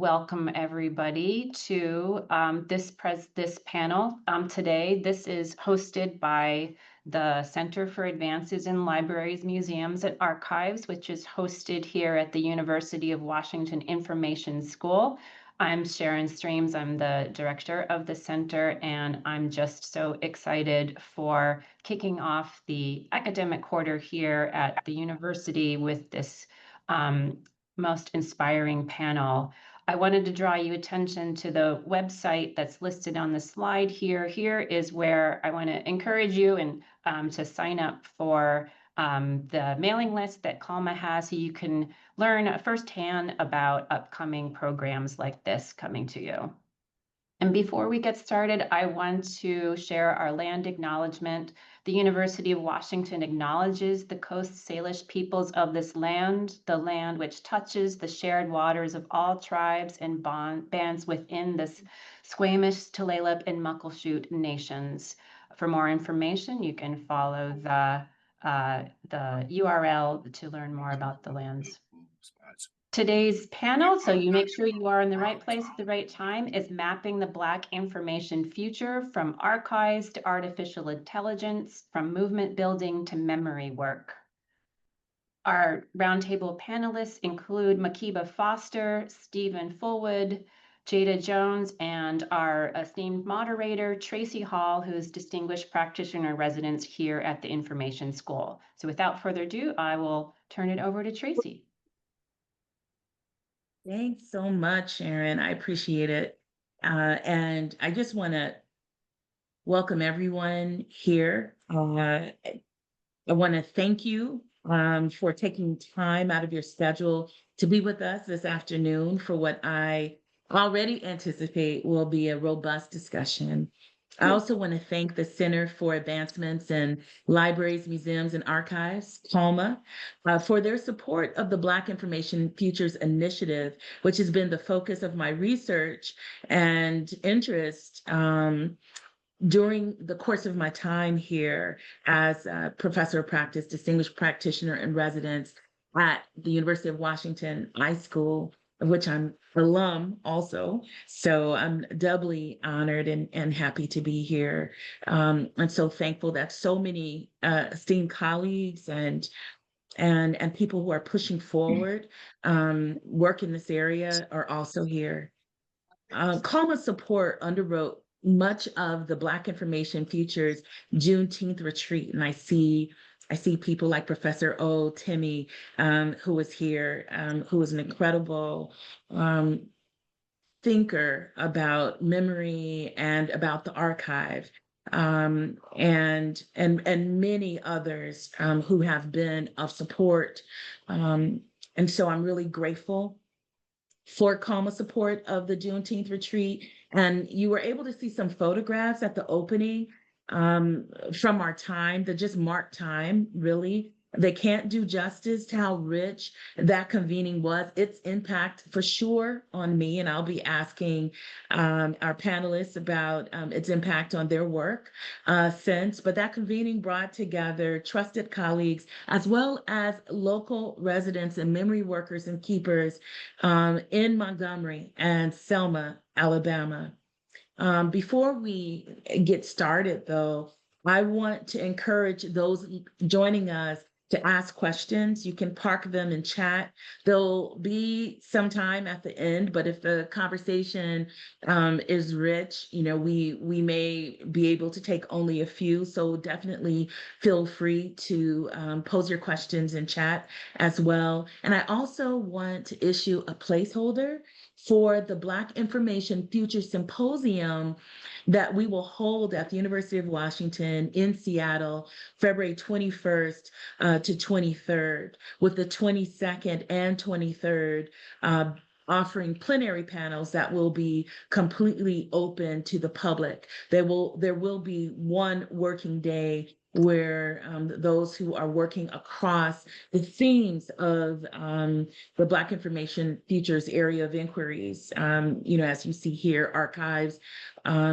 welcome everybody to this panel today. This is hosted by the Center for Advances in Libraries, Museums, and Archives, which is hosted here at the University of Washington Information School. I'm Sharon Streams. I'm the director of the center, and I'm just so excited for kicking off the academic quarter here at the university with this most inspiring panel. I wanted to draw your attention to the website that's listed on the slide here. Here is where I want to encourage you and to sign up for the mailing list that CALMA has, so you can learn firsthand about upcoming programs like this coming to you. And before we get started, I want to share our land acknowledgement. The University of Washington acknowledges the Coast Salish peoples of this land, the land which touches the shared waters of all tribes and bands within this Squamish, Tulalip, and Muckleshoot nations. For more information, you can follow the URL to learn more about the lands. Today's panel, so you make sure you are in the right place at the right time, is Mapping the Black Information Future from Archives to Artificial Intelligence, from Movement Building to Memory Work. Our roundtable panelists include Makiba Foster, Stephen Fullwood, Jada Jones, and our esteemed moderator, Tracie Hall, who is Distinguished Practitioner in Residence here at the Information School. So without further ado, I will turn it over to Tracie. Thanks so much, Sharon. I appreciate it. And I just want to welcome everyone here. I want to thank you for taking time out of your schedule to be with us this afternoon for what I already anticipate will be a robust discussion. I also want to thank the Center for Advancements in Libraries, Museums, and Archives, CALMA, for their support of the Black Information Futures Initiative, which has been the focus of my research and interest during the course of my time here as a professor of practice, distinguished practitioner in residence at the University of Washington iSchool, of which I'm alum also. So I'm doubly honored and happy to be here. And so thankful that so many esteemed colleagues and people who are pushing forward work in this area are also here. CALMA support underwrote much of the Black Information Futures Juneteenth retreat, and I see people like Professor O. Timmy, who was here, who was an incredible thinker about memory and about the archive, and many others who have been of support. And so I'm really grateful for CALMA support of the Juneteenth retreat. And you were able to see some photographs at the opening from our time that just marked time, really. They can't do justice to how rich that convening was, its impact for sure on me. And I'll be asking our panelists about its impact on their work since. But that convening brought together trusted colleagues, as well as local residents and memory workers and keepers in Montgomery and Selma, Alabama. Before we get started, though, I want to encourage those joining us to ask questions. You can park them in chat. There'll be some time at the end, but if the conversation is rich, we may be able to take only a few. So definitely feel free to pose your questions in chat as well. And I also want to issue a placeholder for the Black Information Futures Symposium that we will hold at the University of Washington in Seattle, February 21st to 23rd, with the 22nd and 23rd offering plenary panels that will be completely open to the public. There will be one working day where those who are working across the themes of the Black Information Futures area of inquiries, as you see here, archives,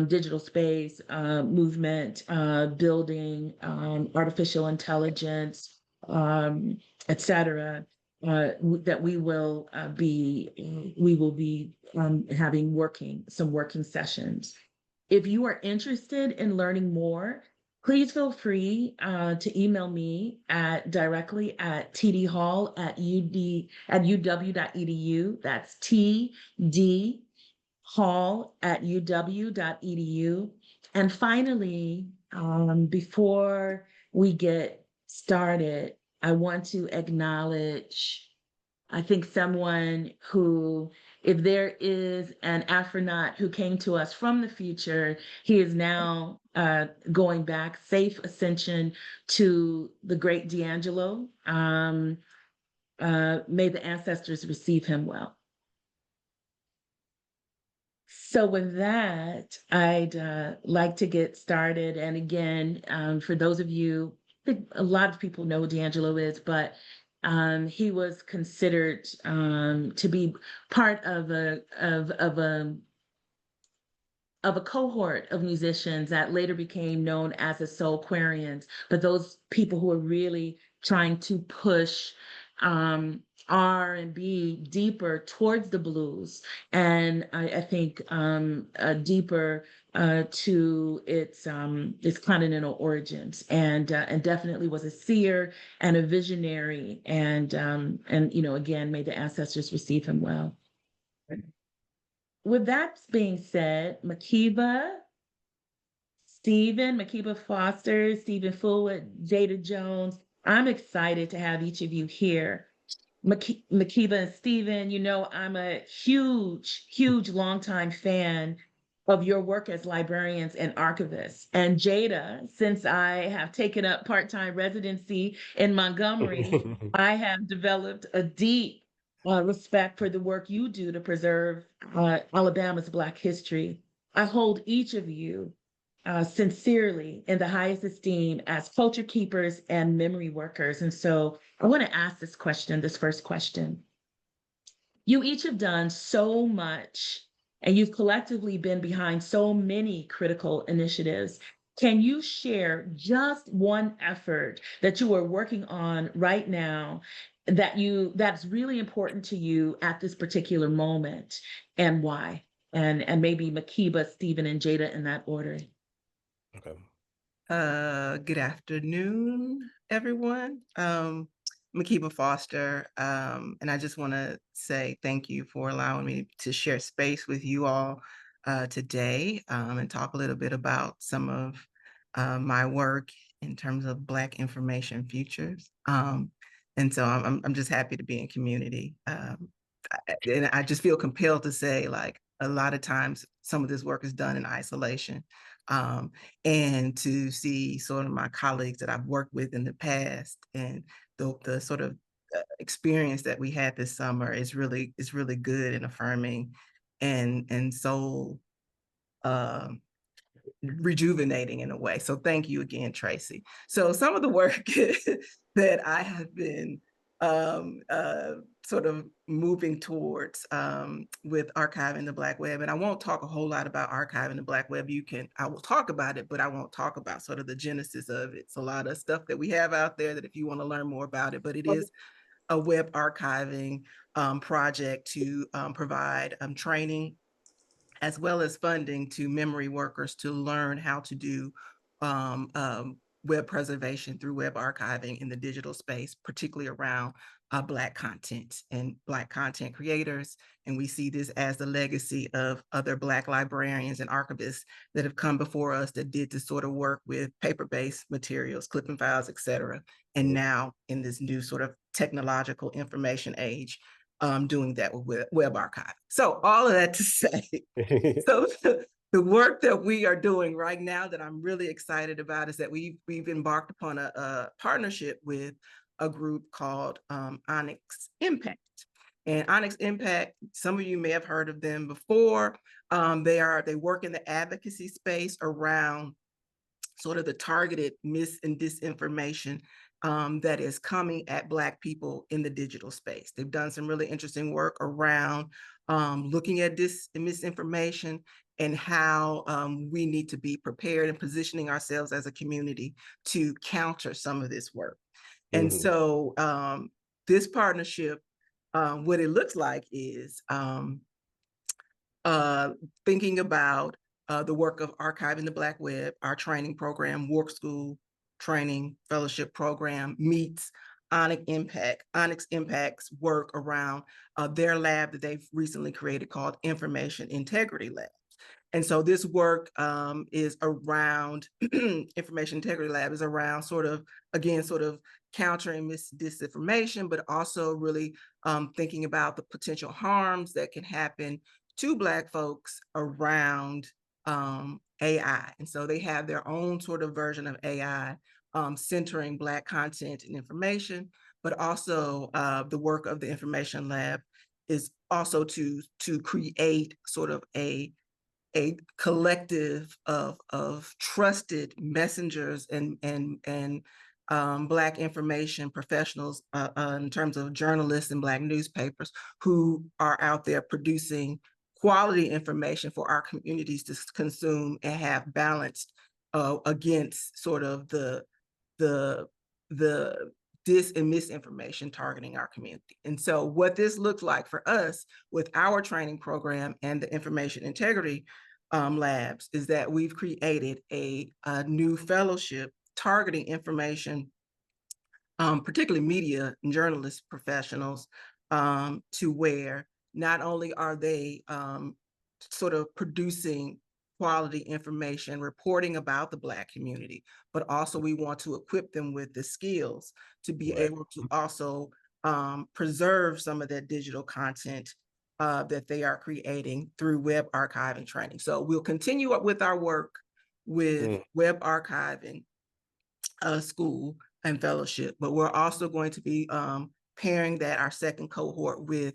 digital space, movement, building, artificial intelligence, et cetera, that we will be having some working sessions. If you are interested in learning more, please feel free to email me directly at tdhall@uw.edu. That's tdhall@uw.edu. And finally, before we get started, I want to acknowledge, I think, someone who, if there is an astronaut who came to us from the future, he is now going back, safe ascension to the great D'Angelo. May the ancestors receive him well. So with that, I'd like to get started. And again, for those of you, I think a lot of people know who D'Angelo is, but he was considered to be part of a cohort of musicians that later became known as the Soulquarians, but those people who are really trying to push R&B deeper towards the blues, and I think deeper to its continental origins, and definitely was a seer and a visionary, and again, may the ancestors receive him well. With that being said, Makiba Foster, Stephen Fullwood, Jada Jones, I'm excited to have each of you here. Makiba and Stephen, I'm a huge longtime fan of your work as librarians and archivists. And Jada, since I have taken up part-time residency in Montgomery, I have developed a deep respect for the work you do to preserve Alabama's Black history. I hold each of you sincerely in the highest esteem as culture keepers and memory workers. And so I want to ask this first question. You each have done so much, and you've collectively been behind so many critical initiatives. Can you share just one effort that you are working on right now that's really important to you at this particular moment, and why? And maybe Makiba, Stephen, and Jada in that order. Okay. Good afternoon, everyone. Makiba Foster, and I just want to say thank you for allowing me to share space with you all today, and talk a little bit about some of my work in terms of Black Information Futures. And so I'm just happy to be in community. And I just feel compelled to say, like, a lot of times some of this work is done in isolation. And to see sort of my colleagues that I've worked with in the past, and the sort of experience that we had this summer is really good and affirming, and so rejuvenating in a way. So thank you again, Tracie. So some of the work that I have been sort of moving towards with archiving the Black web. And I won't talk a whole lot about archiving the Black web. I will talk about it, but I won't talk about sort of the genesis of it. It's a lot of stuff that we have out there that if you want to learn more about it, but it is a web archiving project to provide training as well as funding to memory workers to learn how to do web preservation through web archiving in the digital space, particularly around Black content and Black content creators. And we see this as the legacy of other Black librarians and archivists that have come before us that did this sort of work with paper-based materials, clipping files, et cetera. And now in this new sort of technological information age, doing that with web archive. So all of that to say, so the work that we are doing right now that I'm really excited about is that we've embarked upon a partnership with a group called Onyx Impact. And Onyx Impact, some of you may have heard of them before. They work in the advocacy space around sort of the targeted mis and disinformation that is coming at Black people in the digital space. They've done some really interesting work around looking at this misinformation and how we need to be prepared and positioning ourselves as a community to counter some of this work. And so this partnership, what it looks like is thinking about the work of Archiving the Black Web, our training program, work school training fellowship program meets Onyx Impact's work around their lab that they've recently created called Information Integrity Lab. And so this work is around Information Integrity Lab is around sort of countering disinformation, but also really thinking about the potential harms that can happen to Black folks around AI. And so they have their own sort of version of AI centering Black content and information, but also the work of the Information Lab is also to create sort of a collective of trusted messengers and Black information professionals in terms of journalists and Black newspapers who are out there producing quality information for our communities to consume and have balanced against sort of the dis and misinformation targeting our community. And so what this looks like for us with our training program and the information integrity labs is that we've created a new fellowship targeting information, particularly media and journalist professionals, to where not only are they sort of producing quality information, reporting about the Black community, but also we want to equip them with the skills to be able to also preserve some of that digital content that they are creating through web archiving training. So we'll continue up with our work with web archiving school and fellowship, but we're also going to be pairing that, our second cohort, with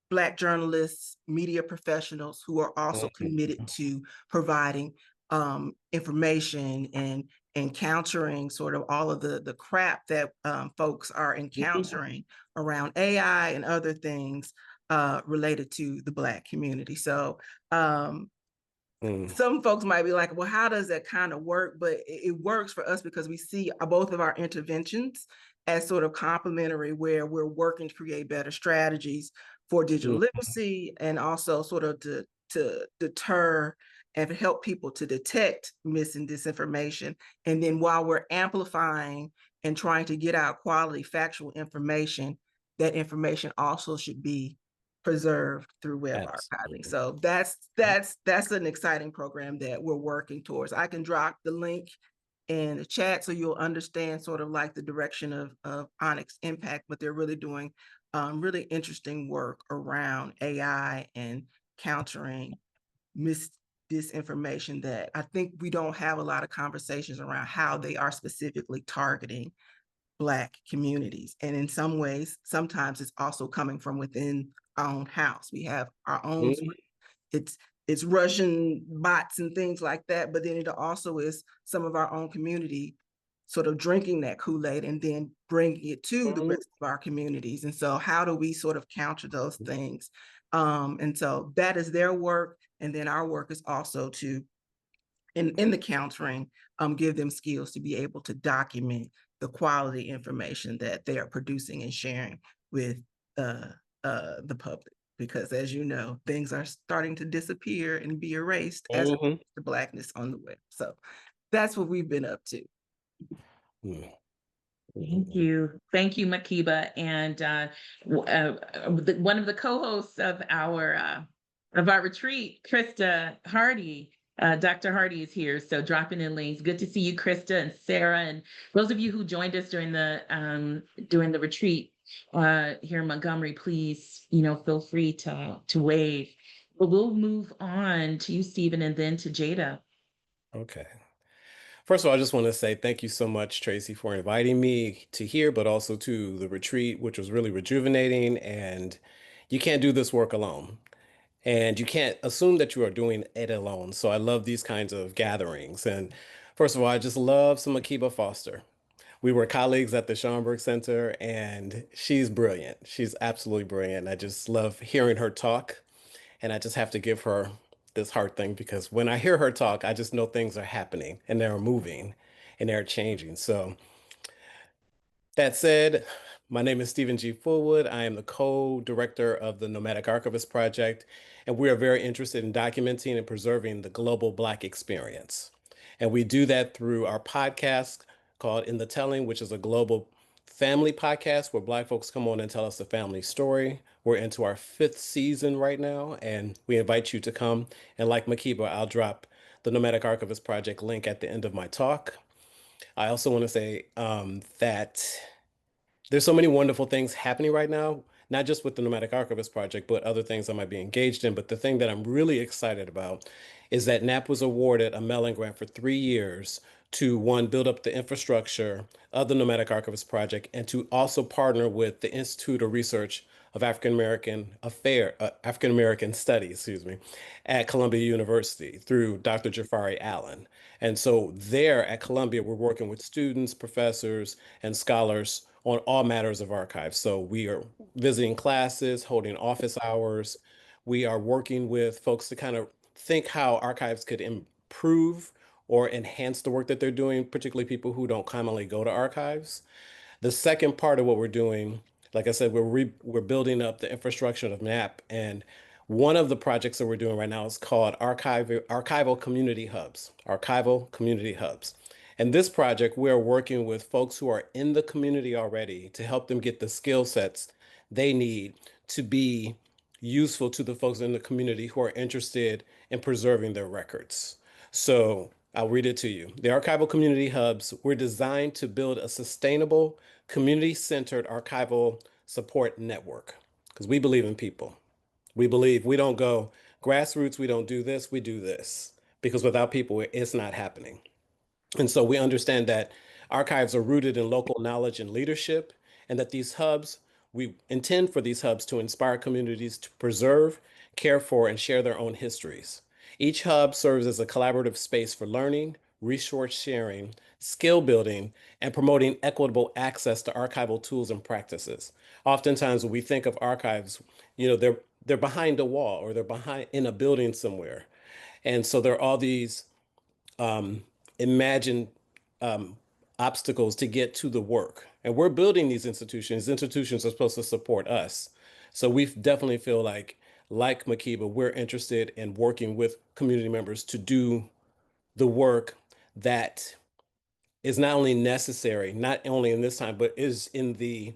Black journalists, media professionals who are also committed to providing information and countering sort of all of the crap that folks are encountering around AI and other things related to the Black community. So some folks might be like, well, how does that kind of work? But it works for us because we see both of our interventions as sort of complementary, where we're working to create better strategies for digital literacy and also sort of to deter and help people to detect mis and disinformation. And then while we're amplifying and trying to get out quality factual information, that information also should be preserved through web archiving. So that's an exciting program that we're working towards. I can drop the link in the chat so you'll understand sort of like the direction of Onyx Impact, but they're really doing really interesting work around AI and countering disinformation that I think we don't have a lot of conversations around how they are specifically targeting Black communities. And in some ways, sometimes it's also coming from within our own house. We have our own, it's Russian bots and things like that, but then it also is some of our own community sort of drinking that Kool-Aid and then bringing it to the rest of our communities. And so how do we sort of counter those things? And so that is their work. And then our work is also to, in the countering, give them skills to be able to document the quality information that they are producing and sharing with the public. Because as you know, things are starting to disappear and be erased as the Blackness on the web. So that's what we've been up to. Thank you. Thank you, Makiba. And one of the co-hosts of our retreat, Krista Hardy, Dr. Hardy is here. So dropping in links. Good to see you, Krista and Sarah. And those of you who joined us during the retreat here in Montgomery, please, feel free to wave. But we'll move on to you, Stephen, and then to Jada. Okay. First of all, I just want to say thank you so much, Tracie, for inviting me to here, but also to the retreat, which was really rejuvenating. And you can't do this work alone. And you can't assume that you are doing it alone. So I love these kinds of gatherings. And first of all, I just love some Makiba Foster. We were colleagues at the Schomburg Center, and she's brilliant. She's absolutely brilliant. I just love hearing her talk. And I just have to give her this heart thing, because when I hear her talk, I just know things are happening and they're moving and they're changing. So that said, My name is Stephen G. Fullwood. I am the co-director of the Nomadic Archivist Project, and we are very interested in documenting and preserving the global Black experience. And we do that through our podcast called In the Telling, which is a global family podcast where Black folks come on and tell us the family story. We're into our 5th season right now, and we invite you to come. And like Makiba, I'll drop the Nomadic Archivist Project link at the end of my talk. I also want to say that there's so many wonderful things happening right now, not just with the Nomadic Archivist Project, but other things I might be engaged in. But the thing that I'm really excited about is that NAP was awarded a Mellon grant for 3 years to, one, build up the infrastructure of the Nomadic Archivist Project, and to also partner with the Institute of Research of African American Studies, at Columbia University through Dr. Jafari Allen. And so there at Columbia, we're working with students, professors, and scholars on all matters of archives. So we are visiting classes, holding office hours. We are working with folks to kind of think how archives could improve or enhance the work that they're doing, particularly people who don't commonly go to archives. The second part of what we're doing, like I said, we're building up the infrastructure of MAP, and one of the projects that we're doing right now is called Archival Community Hubs. Archival Community Hubs. And this project, we're working with folks who are in the community already to help them get the skill sets they need to be useful to the folks in the community who are interested in preserving their records. So I'll read it to you. The Archival Community Hubs were designed to build a sustainable, community-centered archival support network, because we believe in people. We believe we don't go grassroots, we don't do this, we do this, because without people, it's not happening. And so we understand that archives are rooted in local knowledge and leadership, and that we intend for these hubs to inspire communities to preserve, care for, and share their own histories. Each hub serves as a collaborative space for learning, resource sharing, skill building, and promoting equitable access to archival tools and practices. Oftentimes, when we think of archives, they're behind a wall or they're behind in a building somewhere. And so there are all these imagined obstacles to get to the work. And we're building these institutions. Institutions are supposed to support us. So we definitely feel like Makiba, we're interested in working with community members to do the work that is not only necessary, not only in this time, but is in the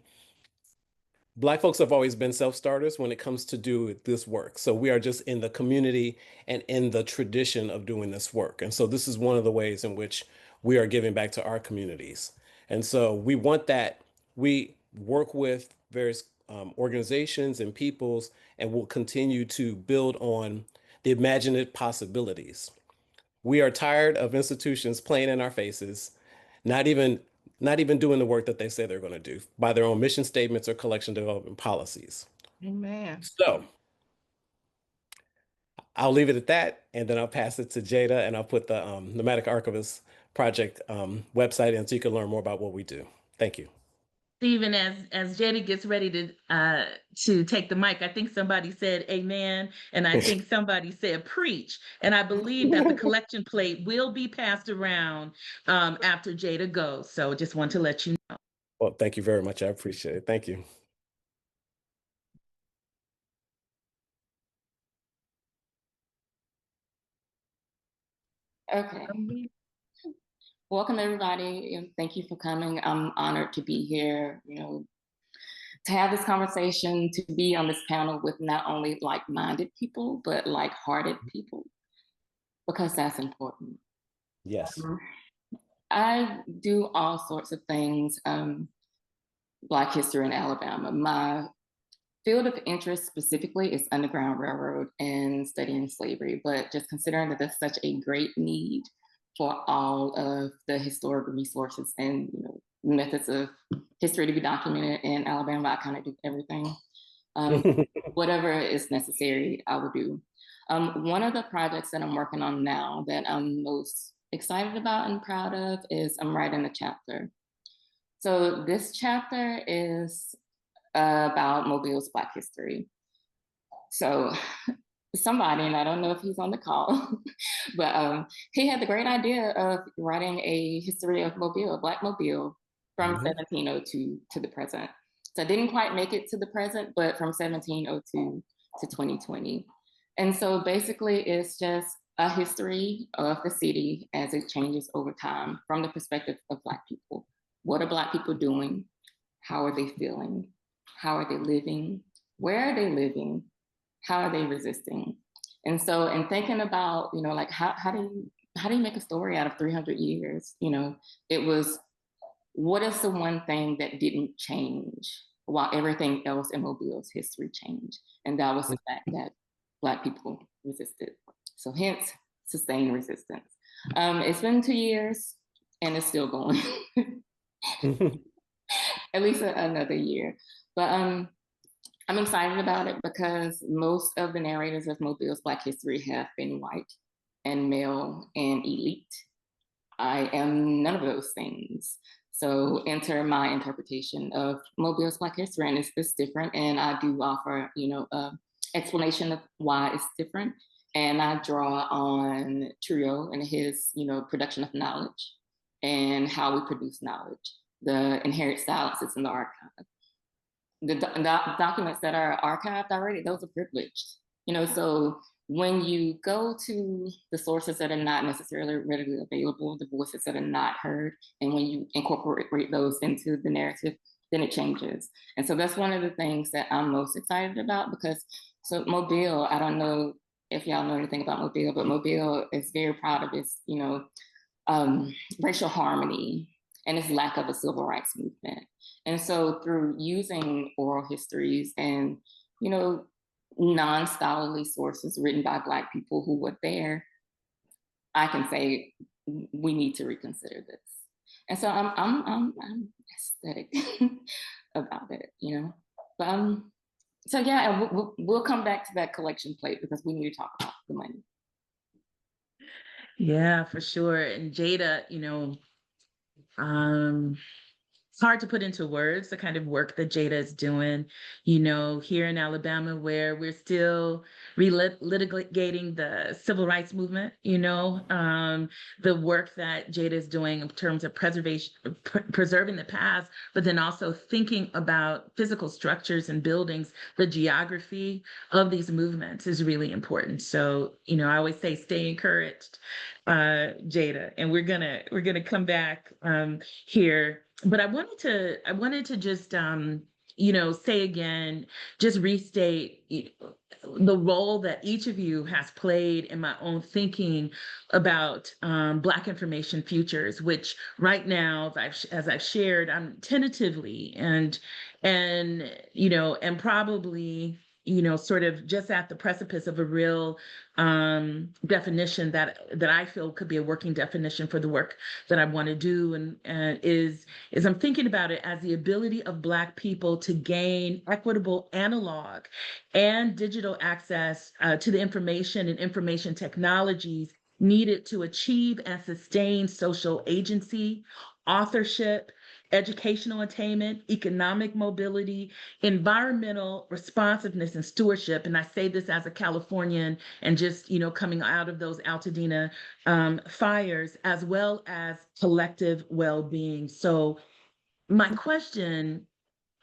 Black folks have always been self-starters when it comes to do this work. So we are just in the community and in the tradition of doing this work. And so this is one of the ways in which we are giving back to our communities. And so we want that. We work with various organizations and peoples, and will continue to build on the imaginative possibilities. We are tired of institutions playing in our faces, not even doing the work that they say they're going to do by their own mission statements or collection development policies. Amen. So I'll leave it at that, and then I'll pass it to Jada, and I'll put the Nomadic Archivist Project website in so you can learn more about what we do. Thank you. Stephen, as Jada gets ready to take the mic, I think somebody said amen, and I think somebody said preach. And I believe that the collection plate will be passed around after Jada goes. So just want to let you know. Well, thank you very much. I appreciate it. Thank you. Okay. Welcome, everybody, and thank you for coming. I'm honored to be here, to have this conversation, to be on this panel with not only like-minded people, but like-hearted people, because that's important. Yes. I do all sorts of things, Black history in Alabama. My field of interest specifically is Underground Railroad and studying slavery, but just considering that there's such a great need for all of the historical resources and methods of history to be documented in Alabama, I kind of do everything. Whatever is necessary, I will do. One of the projects that I'm working on now that I'm most excited about and proud of is I'm writing a chapter. So this chapter is about Mobile's Black history. So somebody, and I don't know if he's on the call, but he had the great idea of writing a history of Mobile, Black Mobile, from 1702 to the present. So I didn't quite make it to the present, but from 1702 to 2020. And so basically it's just a history of the city as it changes over time from the perspective of Black people. What are Black people doing? How are they feeling? How are they living? Where are they living? How are they resisting? And so in thinking about, you know, like how do you make a story out of 300 years? You know, it was, what is the one thing that didn't change while everything else in Mobile's history changed? And that was the fact that Black people resisted. So hence, sustained resistance. It's been 2 years and it's still going. At least another year. But I'm excited about it because most of the narrators of Mobile's Black history have been white and male and elite. I am none of those things. So enter my interpretation of Mobile's Black history, and it's different. And I do offer, you know, explanation of why it's different. And I draw on Trio and his, you know, production of knowledge and how we produce knowledge, the inherent silences in the archive. The documents that are archived already, those are privileged. You know, so when you go to the sources that are not necessarily readily available, the voices that are not heard, and when you incorporate those into the narrative, then it changes. And so that's one of the things that I'm most excited about, because so Mobile, I don't know if y'all know anything about Mobile, but Mobile is very proud of its, you know, racial harmony and its lack of a civil rights movement. And so through using oral histories and, you know, non-scholarly sources written by Black people who were there, I can say we need to reconsider this. And so I'm aesthetic about it, you know. But so yeah, we'll come back to that collection plate because we need to talk about the money. Yeah, for sure. And Jada, you know, it's hard to put into words the kind of work that Jada is doing, you know, here in Alabama, where we're still litigating the civil rights movement, you know, the work that Jada is doing in terms of preserving the past, but then also thinking about physical structures and buildings, the geography of these movements is really important. So, you know, I always say, stay encouraged, Jada, and we're gonna come back here. But I wanted to just you know, say again, just restate the role that each of you has played in my own thinking about Black Information Futures, which right now, as I've shared, I'm tentatively and you know, and probably, you know, sort of just at the precipice of a real definition that I feel could be a working definition for the work that I want to do, and is I'm thinking about it as the ability of Black people to gain equitable analog and digital access to the information and information technologies needed to achieve and sustain social agency, authorship, educational attainment, economic mobility, environmental responsiveness, and stewardship. And I say this as a Californian and just, you know, coming out of those Altadena fires, as well as collective well-being. So my question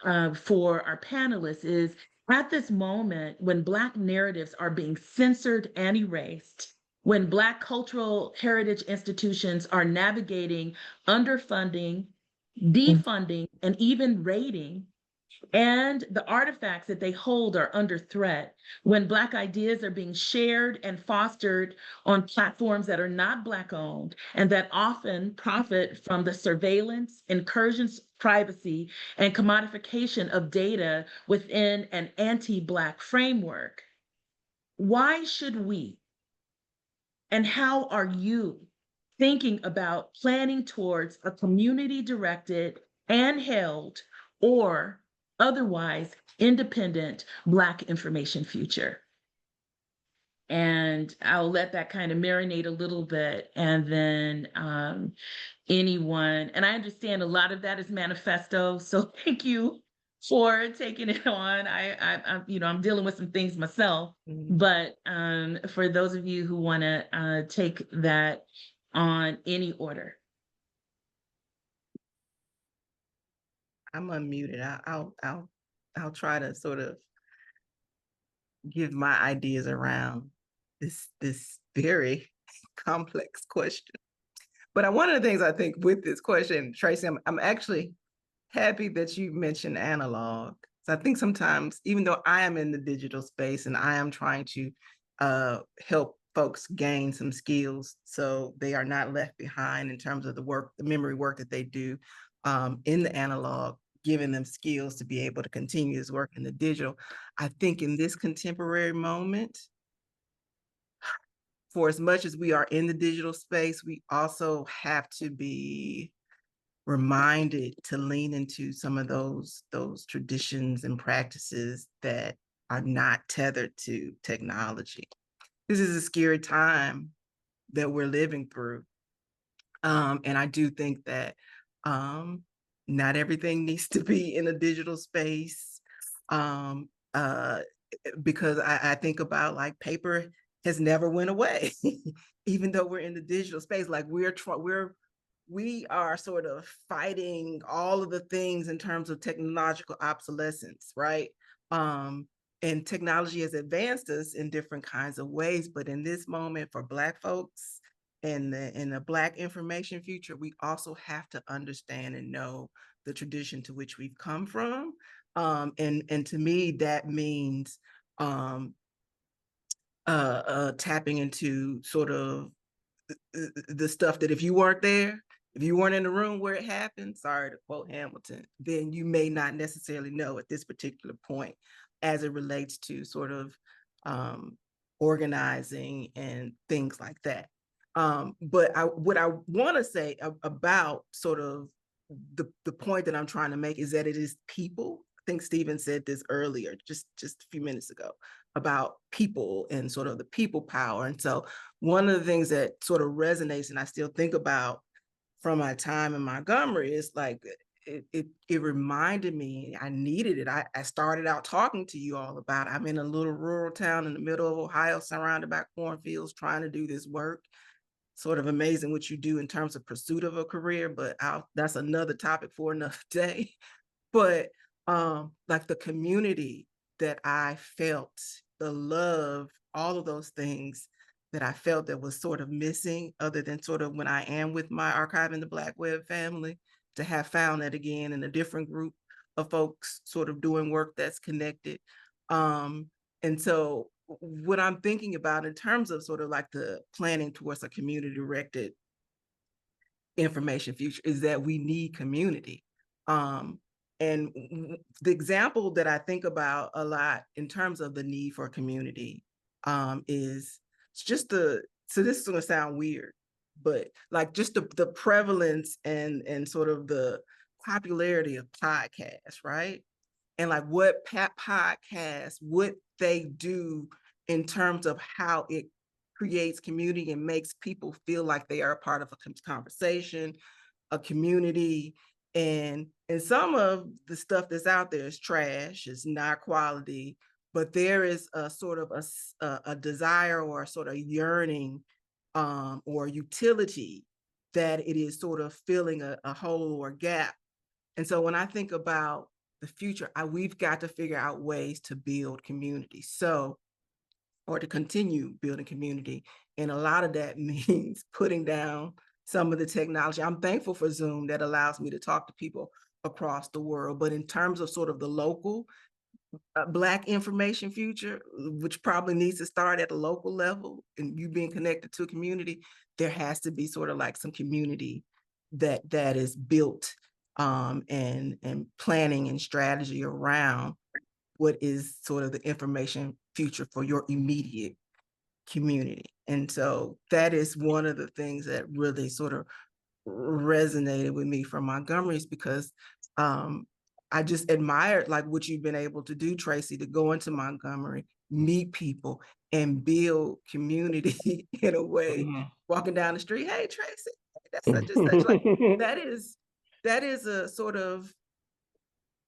for our panelists is, at this moment, when Black narratives are being censored and erased, when Black cultural heritage institutions are navigating underfunding, defunding, and even raiding, and the artifacts that they hold are under threat, when Black ideas are being shared and fostered on platforms that are not Black owned and that often profit from the surveillance, incursions, privacy, and commodification of data within an anti-Black framework, why should we, and how are you thinking about planning towards a community-directed and held, or otherwise independent, Black information future? And I'll let that kind of marinate a little bit, and then anyone, and I understand a lot of that is manifesto, so thank you for taking it on. I you know, I'm dealing with some things myself, but for those of you who want to take that on, any order. I'm unmuted. I'll try to sort of give my ideas around this very complex question. But one of the things I think with this question, Tracy, I'm actually happy that you mentioned analog. So I think sometimes, even though I am in the digital space and I am trying to help folks gain some skills so they are not left behind in terms of the work, the memory work that they do in the analog, giving them skills to be able to continue this work in the digital. I think in this contemporary moment, for as much as we are in the digital space, we also have to be reminded to lean into some of those traditions and practices that are not tethered to technology. This is a scary time that we're living through. And I do think that not everything needs to be in a digital space. Because I think about like paper has never went away, even though we're in the digital space. Like we are sort of fighting all of the things in terms of technological obsolescence, right? And technology has advanced us in different kinds of ways, but in this moment for Black folks in the Black information future, we also have to understand and know the tradition to which we've come from. And to me, that means tapping into sort of the stuff that if you weren't there, if you weren't in the room where it happened, sorry to quote Hamilton, then you may not necessarily know at this particular point as it relates to sort of organizing and things like that. But what I want to say about sort of the point that I'm trying to make is that it is people. I think Stephen said this earlier, just a few minutes ago, about people and sort of the people power. And so one of the things that sort of resonates and I still think about from my time in Montgomery is like, it reminded me, I needed it. I started out talking to you all about, I'm in a little rural town in the middle of Ohio, surrounded by cornfields, trying to do this work. Sort of amazing what you do in terms of pursuit of a career, but that's another topic for another day. But like the community that I felt, the love, all of those things that I felt that was sort of missing, other than sort of when I am with my Archiving the Black Web family, to have found that again in a different group of folks sort of doing work that's connected. And so what I'm thinking about in terms of sort of like the planning towards a community directed information future is that we need community. And the example that I think about a lot in terms of the need for community is just so this is going to sound weird, but like just the prevalence and sort of the popularity of podcasts, right? And like what podcasts, what they do in terms of how it creates community and makes people feel like they are a part of a conversation, a community. And some of the stuff that's out there is trash, it's not quality, but there is a sort of a desire or a sort of yearning or utility that it is sort of filling a hole or gap. And so when I think about the future, we've got to figure out ways to build community. Or to continue building community. And a lot of that means putting down some of the technology. I'm thankful for Zoom that allows me to talk to people across the world. But in terms of sort of the local Black information future, which probably needs to start at a local level and you being connected to a community, there has to be sort of like some community that is built and planning and strategy around what is sort of the information future for your immediate community. And so that is one of the things that really sort of resonated with me from Montgomery, is because I just admired like what you've been able to do, Tracy, to go into Montgomery, meet people and build community in a way, walking down the street, hey, Tracy, that's such and such. Like that is a sort of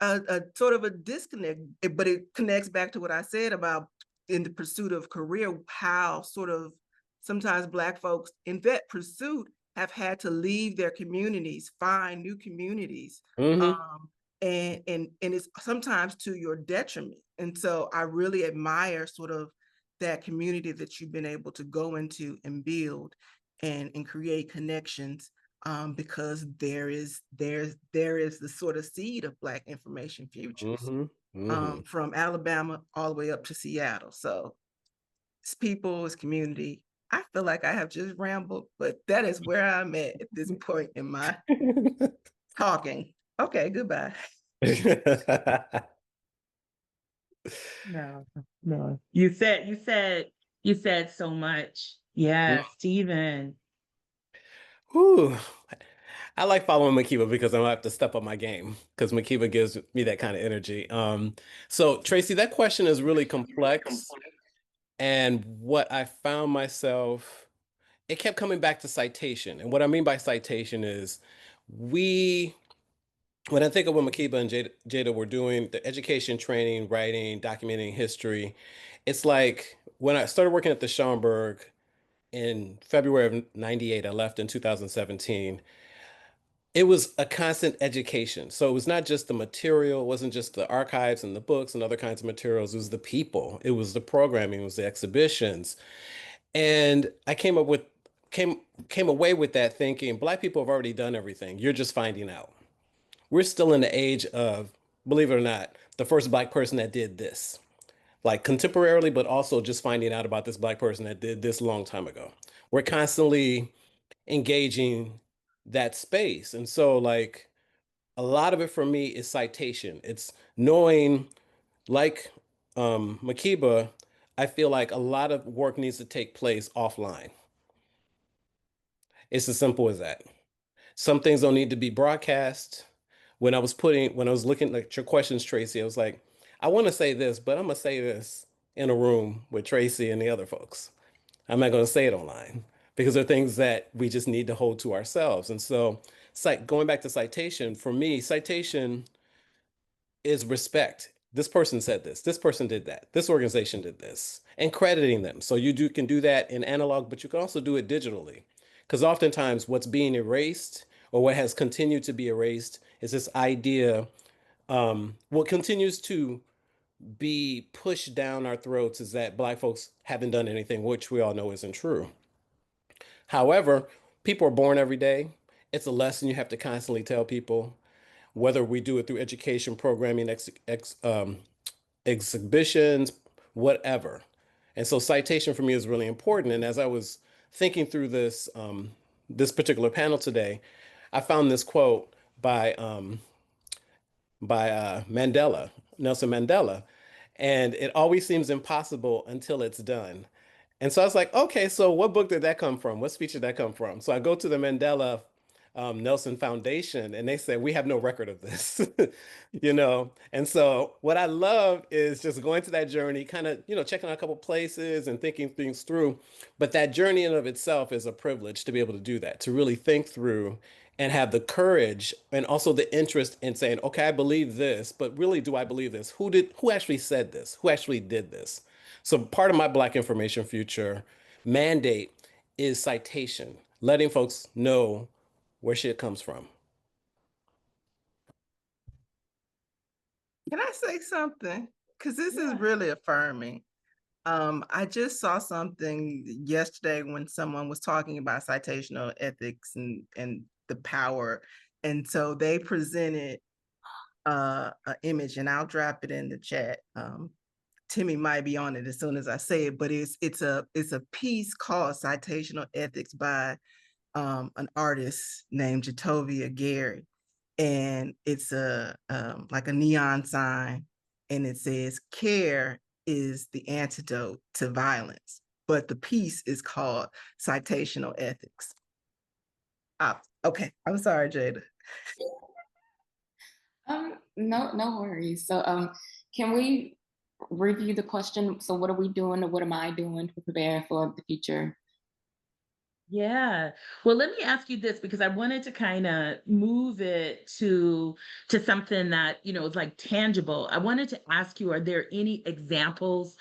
a disconnect, but it connects back to what I said about in the pursuit of career, how sort of sometimes Black folks in that pursuit have had to leave their communities, find new communities, and it's sometimes to your detriment. And so I really admire sort of that community that you've been able to go into and build and create connections, because there is the sort of seed of Black information futures, from Alabama all the way up to Seattle. So it's people, it's community. I feel like I have just rambled, but that is where I'm at this point in my talking. Okay, goodbye. No, no. You said so much. Yeah, Stephen. Ooh, I like following Makiba because I don't have to step up my game because Makiba gives me that kind of energy. So Tracie, that question is really complex. And what I found myself, it kept coming back to citation. And what I mean by citation is we, when I think of what Makiba and Jada were doing, the education, training, writing, documenting history, it's like when I started working at the Schomburg in February of '98, I left in 2017. It was a constant education. So it was not just the material, it wasn't just the archives and the books and other kinds of materials, it was the people, it was the programming, it was the exhibitions. And I came away with that thinking, Black people have already done everything. You're just finding out. We're still in the age of, believe it or not, the first Black person that did this. Like contemporarily, but also just finding out about this Black person that did this a long time ago. We're constantly engaging that space. And so like a lot of it for me is citation. It's knowing, like Makiba, I feel like a lot of work needs to take place offline. It's as simple as that. Some things don't need to be broadcast. When I was looking at your questions, Tracie, I was like, I want to say this, but I'm gonna say this in a room with Tracie and the other folks. I'm not gonna say it online because there are things that we just need to hold to ourselves. And so, going back to citation, for me, citation is respect. This person said this. This person did that. This organization did this, and crediting them. So can do that in analog, but you can also do it digitally, because oftentimes what's being erased or what has continued to be erased is this idea. What continues to be pushed down our throats is that Black folks haven't done anything, which we all know isn't true. However, people are born every day. It's a lesson you have to constantly tell people, whether we do it through education, programming, exhibitions, whatever. And so citation for me is really important. And as I was thinking through this particular panel today, I found this quote by Mandela, Nelson Mandela, and it always seems impossible until it's done. And so I was like, okay, so what book did that come from? What speech did that come from? So I go to the Mandela Nelson Foundation, and they said, we have no record of this, you know? And so what I love is just going to that journey, kind of, checking out a couple places and thinking things through. But that journey in and of itself is a privilege to be able to do that, to really think through and have the courage and also the interest in saying, okay, I believe this, but really, do I believe this? Who actually said this? Who actually did this? So part of my Black Information Future mandate is citation, letting folks know where shit comes from. Can I say something? Because this is really affirming. I just saw something yesterday when someone was talking about citational ethics and the power. And so they presented an image, and I'll drop it in the chat. Timmy might be on it as soon as I say it, but it's a piece called Citational Ethics by an artist named Jatovia Gary. And it's like a neon sign, and it says care is the antidote to violence, but the piece is called Citational Ethics. Okay, I'm sorry, Jada. No worries. So can we review the question? So what are we doing, or what am I doing to prepare for the future? Yeah. Well, let me ask you this, because I wanted to kind of move it to something that, is like tangible. I wanted to ask you, are there any examples,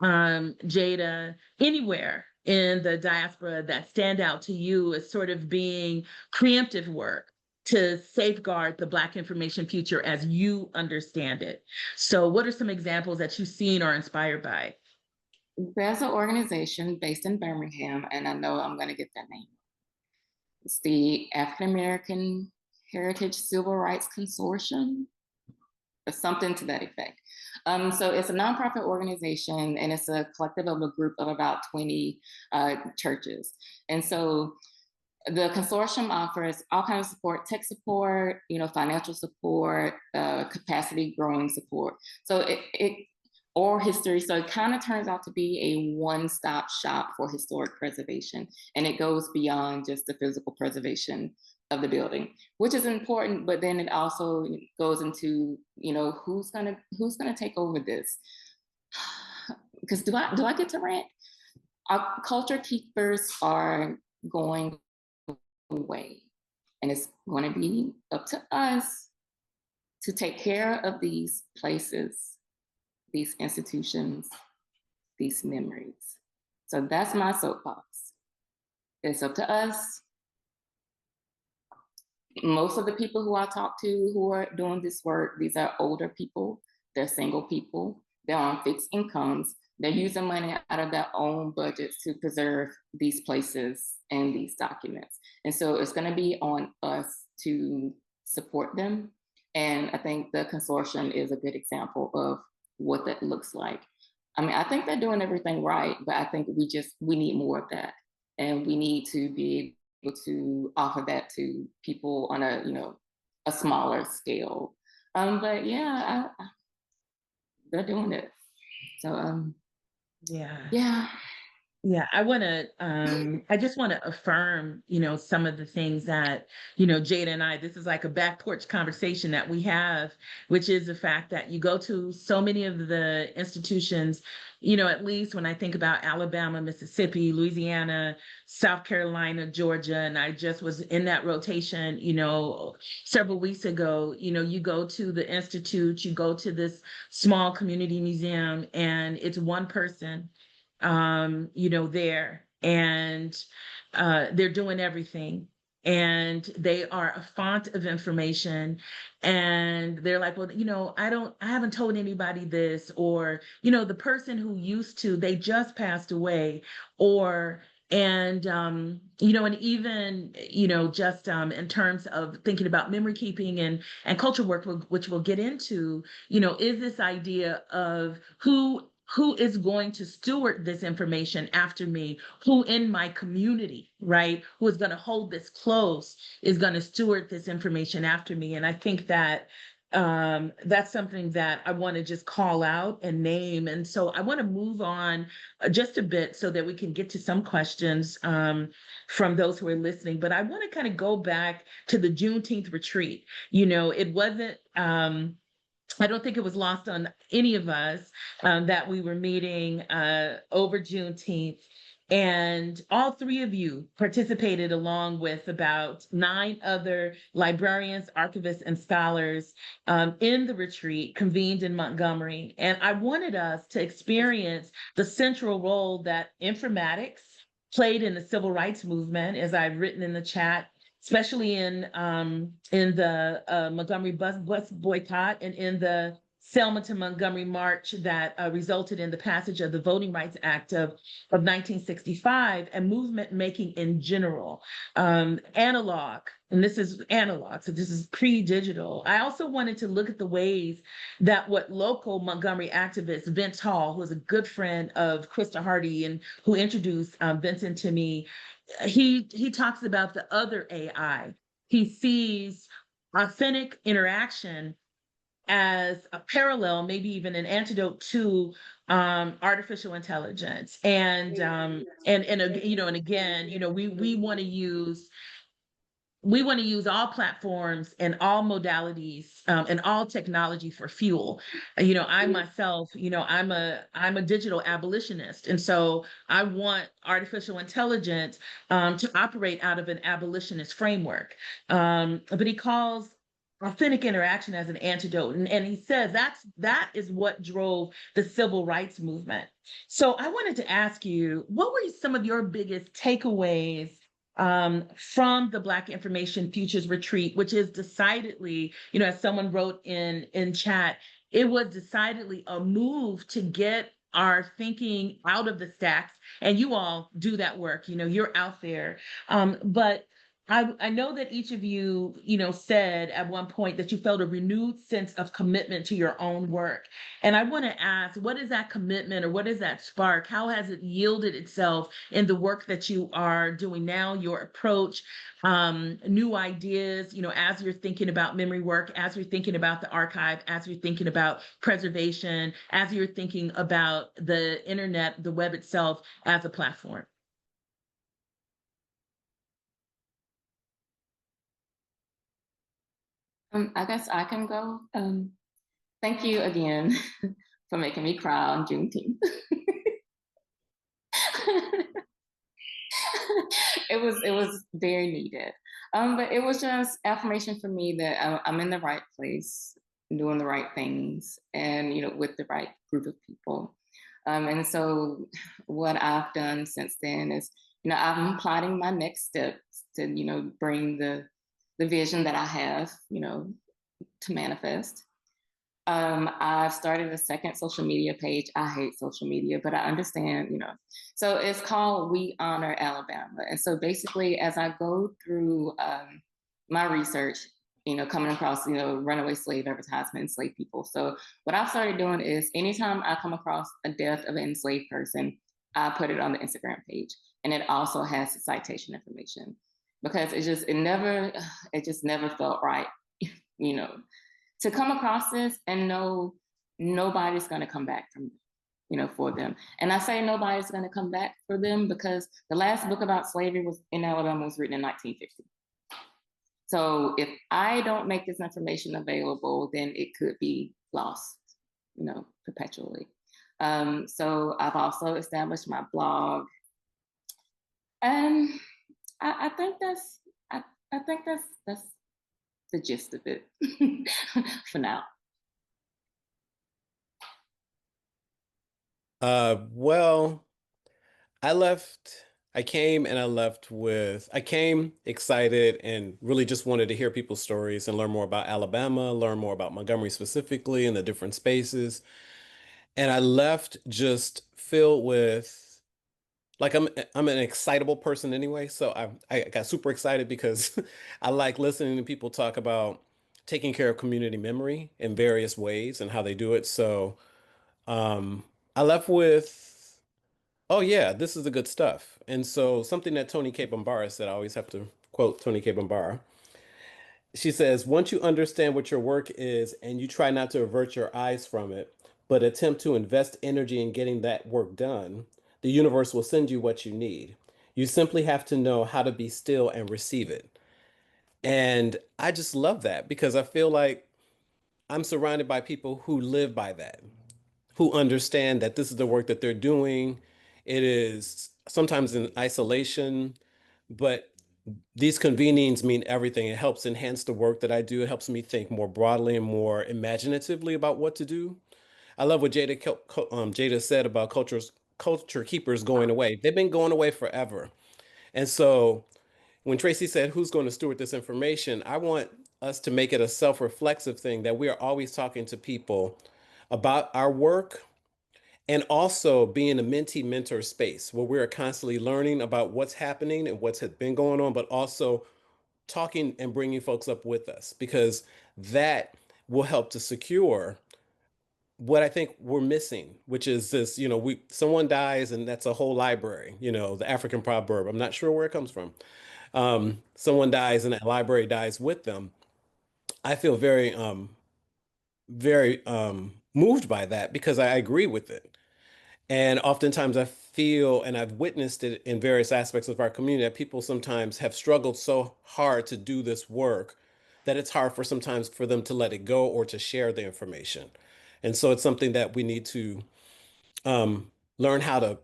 Jada, anywhere in the diaspora that stand out to you as sort of being preemptive work to safeguard the Black information future as you understand it. So what are some examples that you've seen or inspired by? There's an organization based in Birmingham, and I know I'm going to get that name. It's the African American Heritage Civil Rights Consortium, or something to that effect. So it's a nonprofit organization, and it's a collective of a group of about 20 churches. And so the consortium offers all kinds of support, tech support, financial support, capacity growing support. So or history. So it kind of turns out to be a one-stop shop for historic preservation. And it goes beyond just the physical preservation of the building, which is important, but then it also goes into, who's gonna take over this? Because do I get to rant? Our culture keepers are going away, and it's going to be up to us to take care of these places, these institutions, these memories. So that's my soapbox. It's up to us. Most of the people who I talk to who are doing this work, these are older people, they're single people, they're on fixed incomes, they're using money out of their own budgets to preserve these places and these documents. And so it's going to be on us to support them. And I think the consortium is a good example of what that looks like. I mean, I think they're doing everything right, but I think we need more of that. And we need to be able to offer that to people on a smaller scale. But yeah, they're doing it. So yeah. Yeah, I just want to affirm, some of the things that, Jada and I, this is like a back porch conversation that we have, which is the fact that you go to so many of the institutions, at least when I think about Alabama, Mississippi, Louisiana, South Carolina, Georgia, and I just was in that rotation, several weeks ago, you go to the institute, you go to this small community museum, and it's one person there, and they're doing everything, and they are a font of information, and they're like, well, I haven't told anybody this, or the person who used to, they just passed away, or and and even just in terms of thinking about memory keeping and culture work, which we'll get into, is this idea of who is going to steward this information after me, who in my community, right, who is going to hold this close, is going to steward this information after me. And I think that that's something that I want to just call out and name. And so I want to move on just a bit so that we can get to some questions from those who are listening. But I want to kind of go back to the Juneteenth retreat. It wasn't, I don't think it was lost on any of us that we were meeting over Juneteenth. And all three of you participated along with about 9 other librarians, archivists, and scholars in the retreat convened in Montgomery. And I wanted us to experience the central role that informatics played in the civil rights movement, as I've written in the chat, especially in the Montgomery bus boycott and in the Selma to Montgomery march that resulted in the passage of the Voting Rights Act of 1965, and movement making in general, analog. And this is analog, so this is pre-digital. I also wanted to look at the ways that what local Montgomery activist Vince Hall, who was a good friend of Krista Hardy and who introduced Vincent to me, he talks about the other AI. He sees authentic interaction as a parallel, maybe even an antidote to artificial intelligence. And again, we want to use all platforms and all modalities and all technology for fuel. I myself, I'm a digital abolitionist, and so I want artificial intelligence to operate out of an abolitionist framework. But he calls authentic interaction as an antidote, and he says that is what drove the civil rights movement. So I wanted to ask you, what were some of your biggest takeaways from the Black Information Futures Retreat, which is decidedly, as someone wrote in chat, it was decidedly a move to get our thinking out of the stacks. And you all do that work, you're out there. But I know that each of you, said at one point that you felt a renewed sense of commitment to your own work. And I want to ask, what is that commitment, or what is that spark? How has it yielded itself in the work that you are doing now, your approach, new ideas, as you're thinking about memory work, as you're thinking about the archive, as you're thinking about preservation, as you're thinking about the internet, the web itself as a platform? I guess I can go. Thank you again for making me cry on Juneteenth. it was very needed. But it was just affirmation for me that I'm in the right place, doing the right things, and with the right group of people. And so what I've done since then is, I'm plotting my next steps to, bring the vision that I have, to manifest. I've started a second social media page. I hate social media, but I understand, So it's called We Honor Alabama. And so basically, as I go through my research, coming across, runaway slave advertisement, enslaved people. So what I've started doing is anytime I come across a death of an enslaved person, I put it on the Instagram page. And it also has the citation information, because it just never felt right, to come across this and know nobody's going to come back from, for them. And I say nobody's going to come back for them because the last book about slavery was in Alabama was written in 1950. So if I don't make this information available, then it could be lost, perpetually. So I've also established my blog, and I think that's the gist of it for now. Well, I came excited and really just wanted to hear people's stories and learn more about Alabama, learn more about Montgomery specifically and the different spaces. And I left just filled with, like, I'm an excitable person anyway, so I got super excited because I like listening to people talk about taking care of community memory in various ways and how they do it. So I left with, oh yeah, this is the good stuff. And so something that Toni K. Bambara said, I always have to quote Toni K. Bambara. She says, once you understand what your work is and you try not to avert your eyes from it, but attempt to invest energy in getting that work done, the universe will send you what you need. You simply have to know how to be still and receive it. And I just love that because I feel like I'm surrounded by people who live by that, who understand that this is the work that they're doing. It is sometimes in isolation, but these convenings mean everything. It helps enhance the work that I do. It helps me think more broadly and more imaginatively about what to do. I love what Jada said about culture keepers going away. They've been going away forever. And so when Tracie said, who's going to steward this information? I want us to make it a self-reflexive thing that we are always talking to people about our work and also being a mentee mentor space where we are constantly learning about what's happening and what's been going on, but also talking and bringing folks up with us because that will help to secure what I think we're missing, which is this, someone dies and that's a whole library, the African proverb. I'm not sure where it comes from. Someone dies and that library dies with them. I feel very moved by that because I agree with it. And oftentimes I feel, and I've witnessed it in various aspects of our community, that people sometimes have struggled so hard to do this work that it's hard sometimes for them to let it go or to share the information. And so it's something that we need to um, learn how to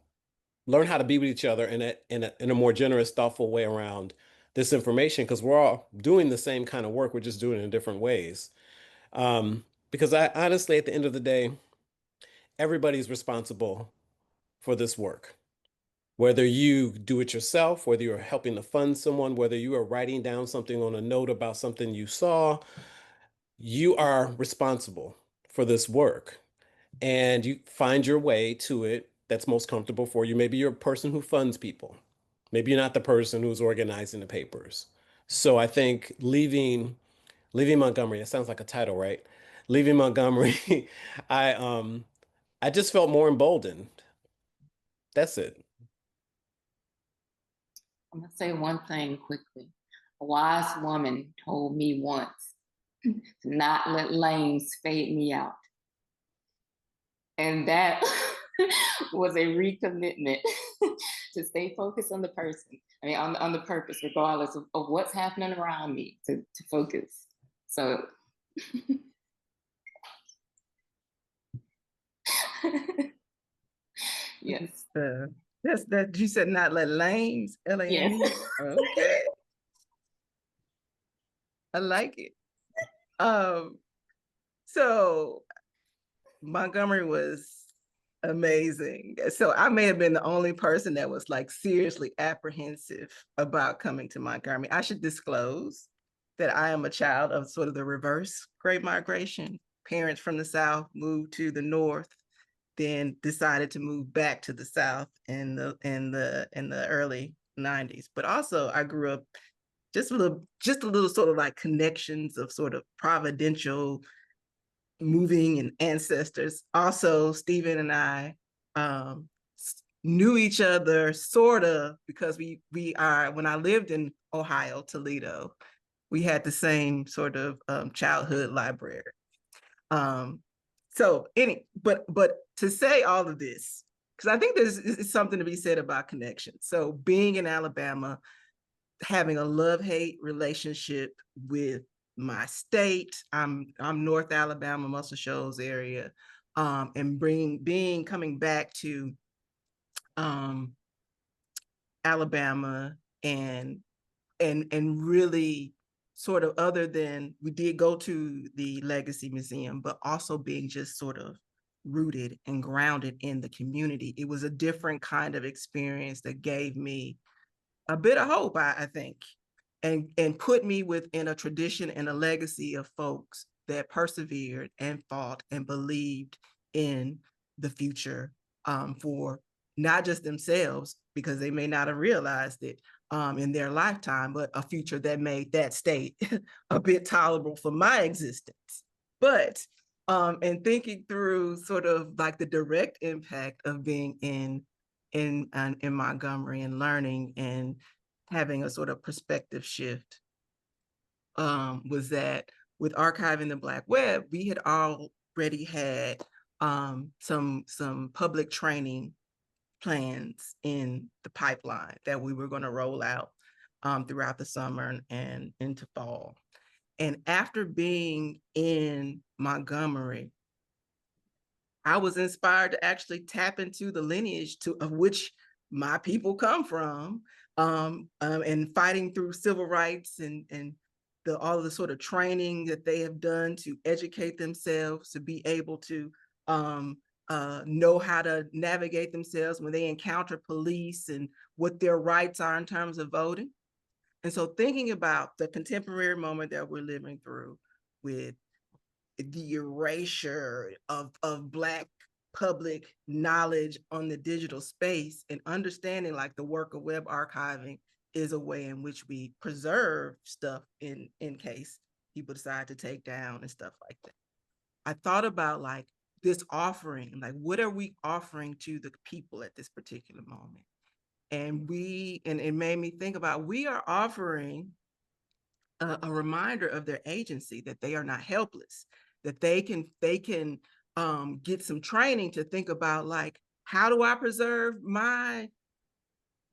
be with each other in a more generous, thoughtful way around this information because we're all doing the same kind of work. We're just doing it in different ways. Because I honestly, at the end of the day, everybody's responsible for this work. Whether you do it yourself, whether you're helping to fund someone, whether you are writing down something on a note about something you saw, you are responsible for this work. And you find your way to it that's most comfortable for you. Maybe you're a person who funds people. Maybe you're not the person who's organizing the papers. So I think leaving Montgomery, it sounds like a title, right? Leaving Montgomery, I just felt more emboldened. That's it. I'm gonna say one thing quickly. A wise woman told me once to not let lanes fade me out. And that was a recommitment to stay focused on the person. I mean, on the purpose, regardless of what's happening around me, to focus. So yes. That's that you said not let lanes, L-A-N-E. Yes. Okay. I like it. So Montgomery was amazing. So I may have been the only person that was like seriously apprehensive about coming to Montgomery. I should disclose that I am a child of sort of the reverse Great Migration. Parents from the South moved to the North, then decided to move back to the South in the early 90s. But also I grew up just a little sort of like connections of sort of providential moving and ancestors. Also, Stephen and I knew each other sort of because we are, when I lived in Ohio, Toledo, we had the same sort of childhood library. But to say all of this, because I think there's something to be said about connection. So being in Alabama, having a love-hate relationship with my state, I'm North Alabama, Muscle Shoals area, and coming back to Alabama and really sort of, other than we did go to the Legacy Museum, but also being just sort of rooted and grounded in the community. It was a different kind of experience that gave me a bit of hope, I think, and put me within a tradition and a legacy of folks that persevered and fought and believed in the future for not just themselves, because they may not have realized it in their lifetime, but a future that made that state a bit tolerable for my existence. But and thinking through sort of like the direct impact of being in Montgomery and learning and having a sort of perspective shift was that with archiving the Black web, we had already had some public training plans in the pipeline that we were going to roll out throughout the summer and into fall. And after being in Montgomery, I was inspired to actually tap into the lineage of which my people come from, and fighting through civil rights and all of the sort of training that they have done to educate themselves, to be able to know how to navigate themselves when they encounter police and what their rights are in terms of voting. And so thinking about the contemporary moment that we're living through with the erasure of Black public knowledge on the digital space, and understanding like the work of web archiving is a way in which we preserve stuff in case people decide to take down and stuff like that. I thought about like this offering, like what are we offering to the people at this particular moment? And it made me think about, we are offering a reminder of their agency, that they are not helpless, that they can get some training to think about like, how do I preserve my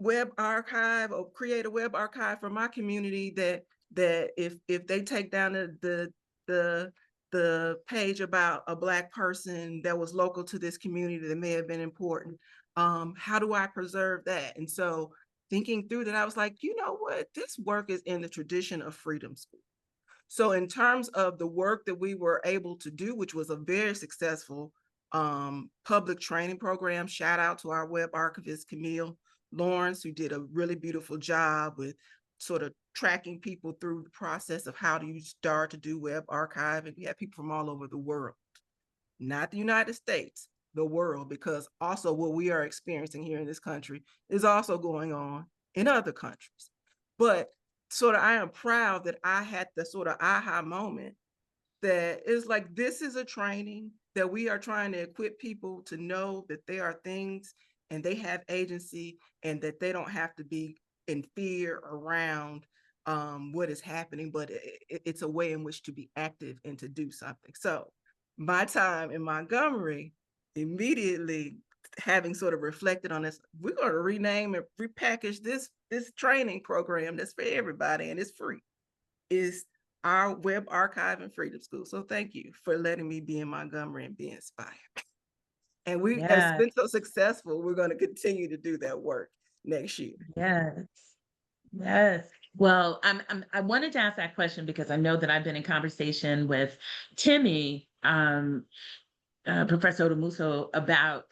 web archive or create a web archive for my community that if they take down the page about a Black person that was local to this community that may have been important, how do I preserve that? And so thinking through that, I was like, you know what, this work is in the tradition of Freedom School. So in terms of the work that we were able to do, which was a very successful public training program, shout out to our web archivist, Camille, Lawrence, who did a really beautiful job with sort of tracking people through the process of how do you start to do web archiving. We have people from all over the world, not the United States, the world, because also what we are experiencing here in this country is also going on in other countries. But sort of, I am proud that I had the sort of aha moment that is like, this is a training that we are trying to equip people to know that there are things and they have agency and that they don't have to be in fear around what is happening, but it's a way in which to be active and to do something. So my time in Montgomery, immediately having sort of reflected on this, we're going to rename and repackage this training program that's for everybody and it's free, is our Web Archive and Freedom School. So thank you for letting me be in Montgomery and be inspired. And we have been so successful, we're going to continue to do that work next year. Yes. Yes. Well, I wanted to ask that question because I know that I've been in conversation with Timmy, Professor Odomuso, about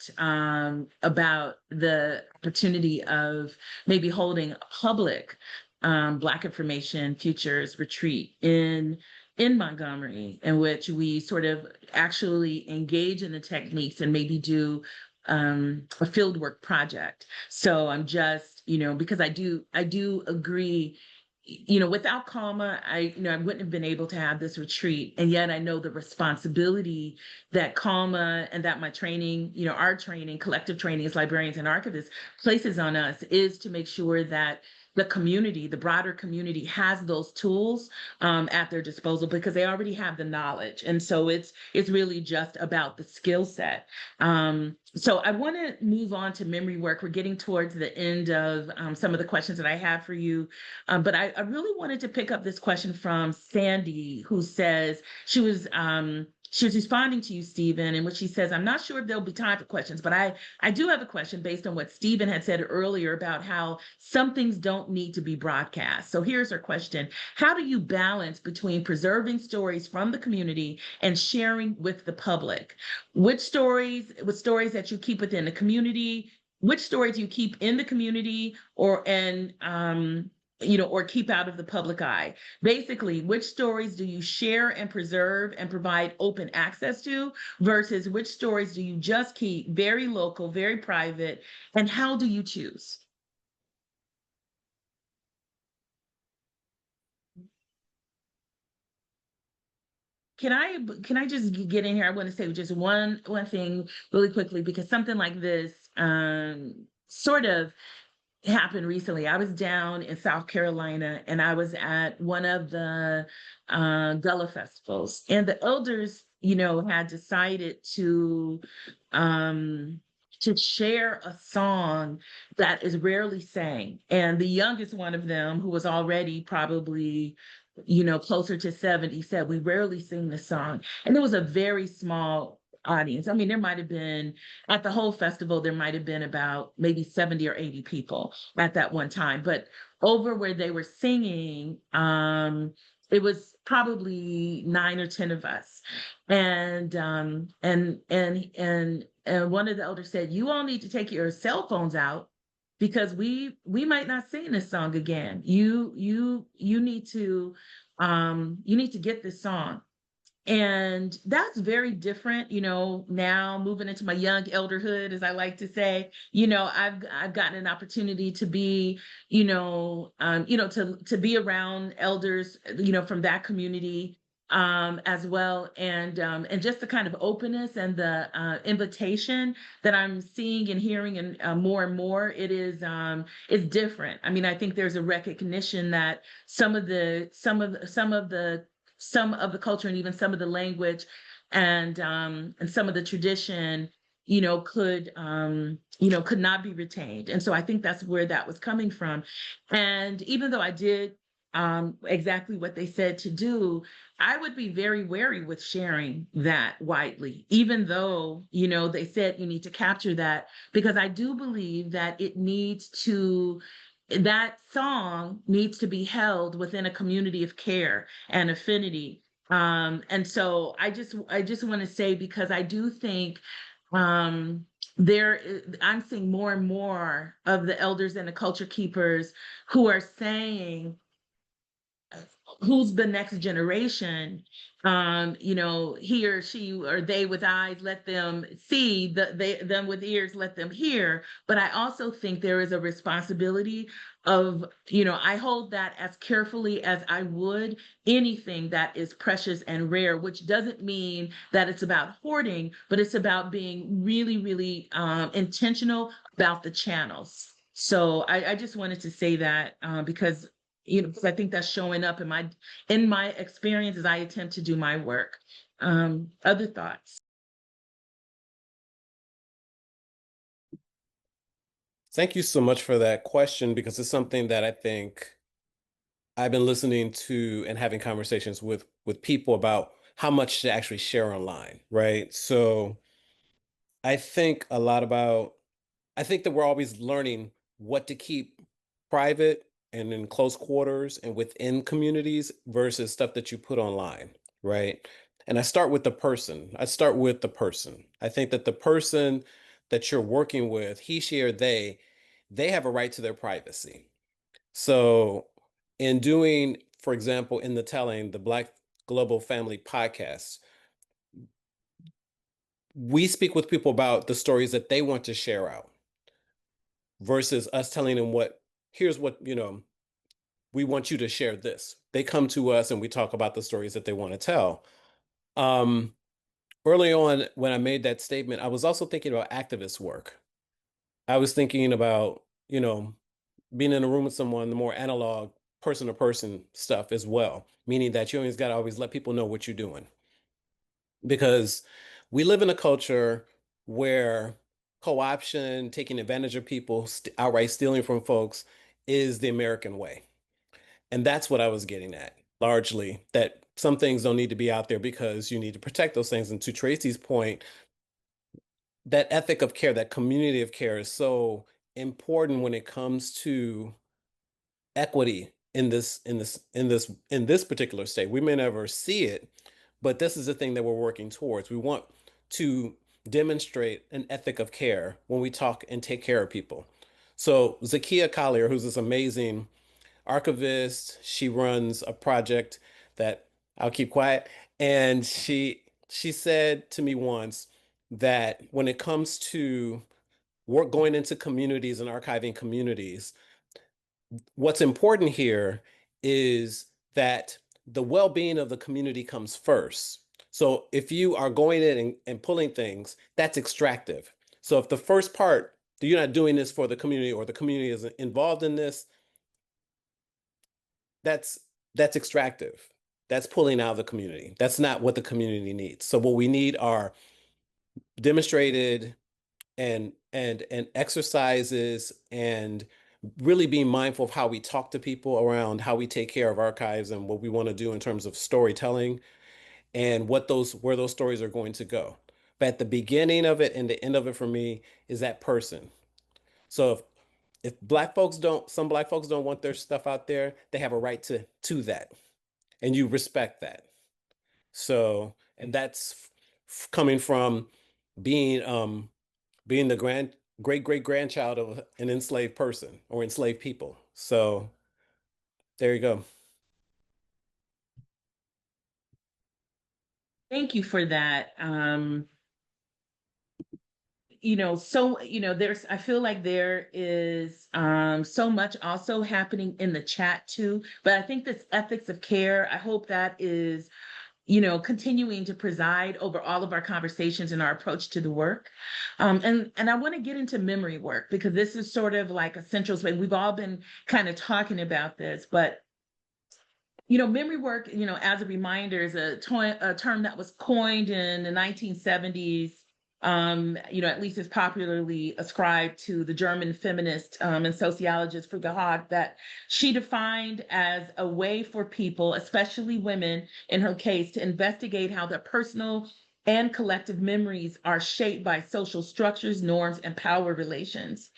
the opportunity of maybe holding a public Black Information Futures retreat in Montgomery, in which we sort of actually engage in the techniques and maybe do a fieldwork project. So I'm just, because I do agree, without CALMA, I wouldn't have been able to have this retreat. And yet I know the responsibility that CALMA and that my training, our training, collective training as librarians and archivists places on us is to make sure that the community, the broader community, has those tools at their disposal because they already have the knowledge. And so it's really just about the skill set. So I want to move on to memory work. We're getting towards the end of some of the questions that I have for you. But I really wanted to pick up this question from Sandy, who says she was responding to you, Stephen, in which she says, I'm not sure if there'll be time for questions, but I do have a question based on what Stephen had said earlier about how some things don't need to be broadcast. So here's her question. How do you balance between preserving stories from the community and sharing with the public? Which stories that you keep within the community, which stories you keep in the community or keep out of the public eye? Basically, which stories do you share and preserve and provide open access to versus which stories do you just keep very local, very private, and how do you choose? Can I just get in here? I want to say just one thing really quickly, because something like this sort of happened recently. I was down in South Carolina and I was at one of the Gullah festivals, and the elders, had decided to share a song that is rarely sang. And the youngest one of them, who was already probably, closer to 70, said, we rarely sing this song. And it was a very small audience. I mean, there might have been, at the whole festival, there might have been about maybe 70 or 80 people at that one time. But over where they were singing, it was probably 9 or 10 of us. And one of the elders said, you all need to take your cell phones out because we might not sing this song again. You need to get this song. And that's very different, now moving into my young elderhood, as I like to say. I've gotten an opportunity to be, to be around elders, from that community as well. And just the kind of openness and the invitation that I'm seeing and hearing and more, it's different. I mean, I think there's a recognition that some of the culture and even some of the language and some of the tradition, could not be retained. And so I think that's where that was coming from. And even though I did exactly what they said to do, I would be very wary with sharing that widely, even though, they said you need to capture that, because I do believe that that song needs to be held within a community of care and affinity. And so I just want to say, because I do think I'm seeing more and more of the elders and the culture keepers who are saying, who's the next generation? He or she or they with eyes, let them see, them with ears, let them hear. But I also think there is a responsibility of, I hold that as carefully as I would anything that is precious and rare, which doesn't mean that it's about hoarding, but it's about being really, really intentional about the channels. So I just wanted to say that because because I think that's showing up in my experience as I attempt to do my work. Other thoughts? Thank you so much for that question, because it's something that I think I've been listening to and having conversations with people about how much to actually share online, right? So I think a lot about, I think that we're always learning what to keep private and in close quarters and within communities versus stuff that you put online, right? And I start with the person. I start with the person. I think that the person that you're working with, he, she, or they have a right to their privacy. So in doing, for example, in the Telling, the Black Global Family podcast, we speak with people about the stories that they want to share out versus us telling them here's what, we want you to share this. They come to us and we talk about the stories that they want to tell. Um, Early on, when I made that statement, I was also thinking about activist work. I was thinking about, being in a room with someone, the more analog person to person stuff as well, meaning that you always got to always let people know what you're doing. Because we live in a culture where co-option, taking advantage of people, outright stealing from folks is the American way. And that's what I was getting at largely, that some things don't need to be out there because you need to protect those things. And to Tracie's point, that ethic of care, that community of care is so important when it comes to equity in this particular state. We may never see it, but this is the thing that we're working towards. We want to demonstrate an ethic of care when we talk and take care of people. So Zakia Collier, who's this amazing archivist, she runs a project that I'll keep quiet. And she said to me once that when it comes to work going into communities and archiving communities, what's important here is that the well-being of the community comes first. So if you are going in and pulling things, that's extractive. So if the first part, you're not doing this for the community or the community is involved in this, that's extractive. That's pulling out of the community. That's not what the community needs. So what we need are demonstrated and exercises, and really being mindful of how we talk to people around how we take care of archives and what we want to do in terms of storytelling and where those stories are going to go. But at the beginning of it and the end of it for me is that person. So if some black folks don't want their stuff out there, they have a right to that, and you respect that. So, and that's coming from being being the great grandchild of an enslaved person or enslaved people. So there you go. Thank you for that. I feel like there is so much also happening in the chat too. But I think this ethics of care, I hope that is continuing to preside over all of our conversations and our approach to the work. And I want to get into memory work because this is sort of like a central space. We've all been kind of talking about this, but memory work, as a reminder, is a term that was coined in the 1970s. At least is popularly ascribed to the German feminist and sociologist Frigga Haag, that she defined as a way for people, especially women in her case, to investigate how their personal and collective memories are shaped by social structures, norms, and power relations.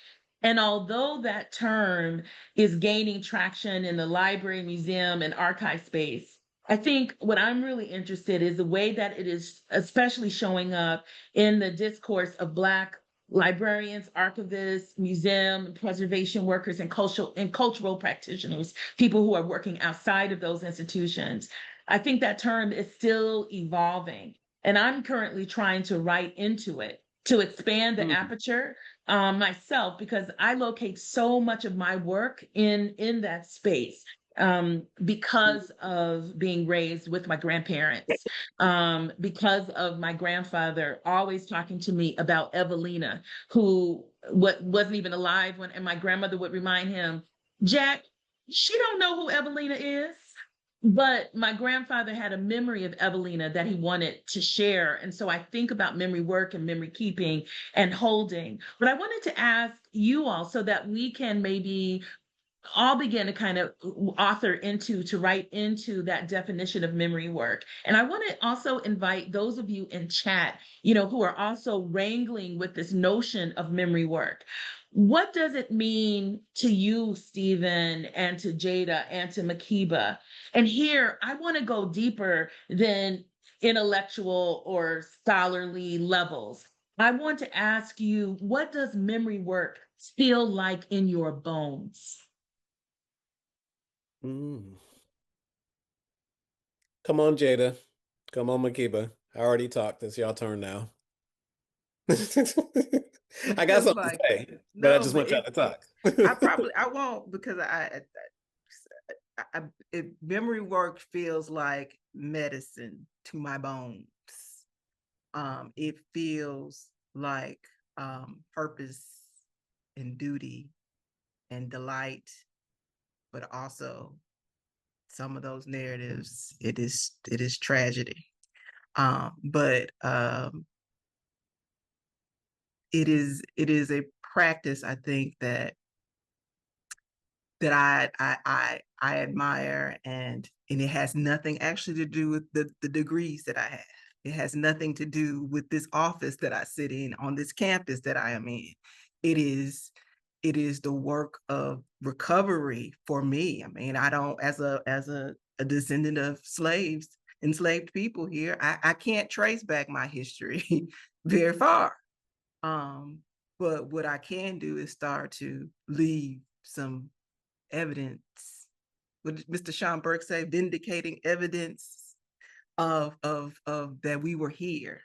And although that term is gaining traction in the library, museum, and archive space, I think what I'm really interested in is the way that it is especially showing up in the discourse of Black librarians, archivists, museum preservation workers, and cultural practitioners, people who are working outside of those institutions. I think that term is still evolving, and I'm currently trying to write into it to expand the aperture myself, because I locate so much of my work in that space, because of being raised with my grandparents, because of my grandfather always talking to me about Evelina, who wasn't even alive when, and my grandmother would remind him, Jack, she don't know who Evelina is. But my grandfather had a memory of Evelina that he wanted to share. And so I think about memory work and memory keeping and holding. But I wanted to ask you all, so that we can maybe all begin to kind of to write into that definition of memory work. And I want to also invite those of you in chat, who are also wrangling with this notion of memory work. What does it mean to you, Stephen, and to Jada, and to Makiba? And here, I want to go deeper than intellectual or scholarly levels. I want to ask you, what does memory work feel like in your bones? Mm. Come on, Jada. Come on, Makiba. I already talked. It's your turn now. I got something to say, but I just want y'all to talk. I won't, because memory work feels like medicine to my bones. It feels like purpose and duty and delight, but also some of those narratives, it is tragedy. But it is a practice, I think, that I admire, and it has nothing actually to do with the degrees that I have. It has nothing to do with this office that I sit in on this campus that I am in. It is the work of recovery for me. I mean, I don't, as a descendant of enslaved people here, I can't trace back my history very far. But what I can do is start to leave some evidence. What did Mr. Sean Burke say? Vindicating evidence of that we were here,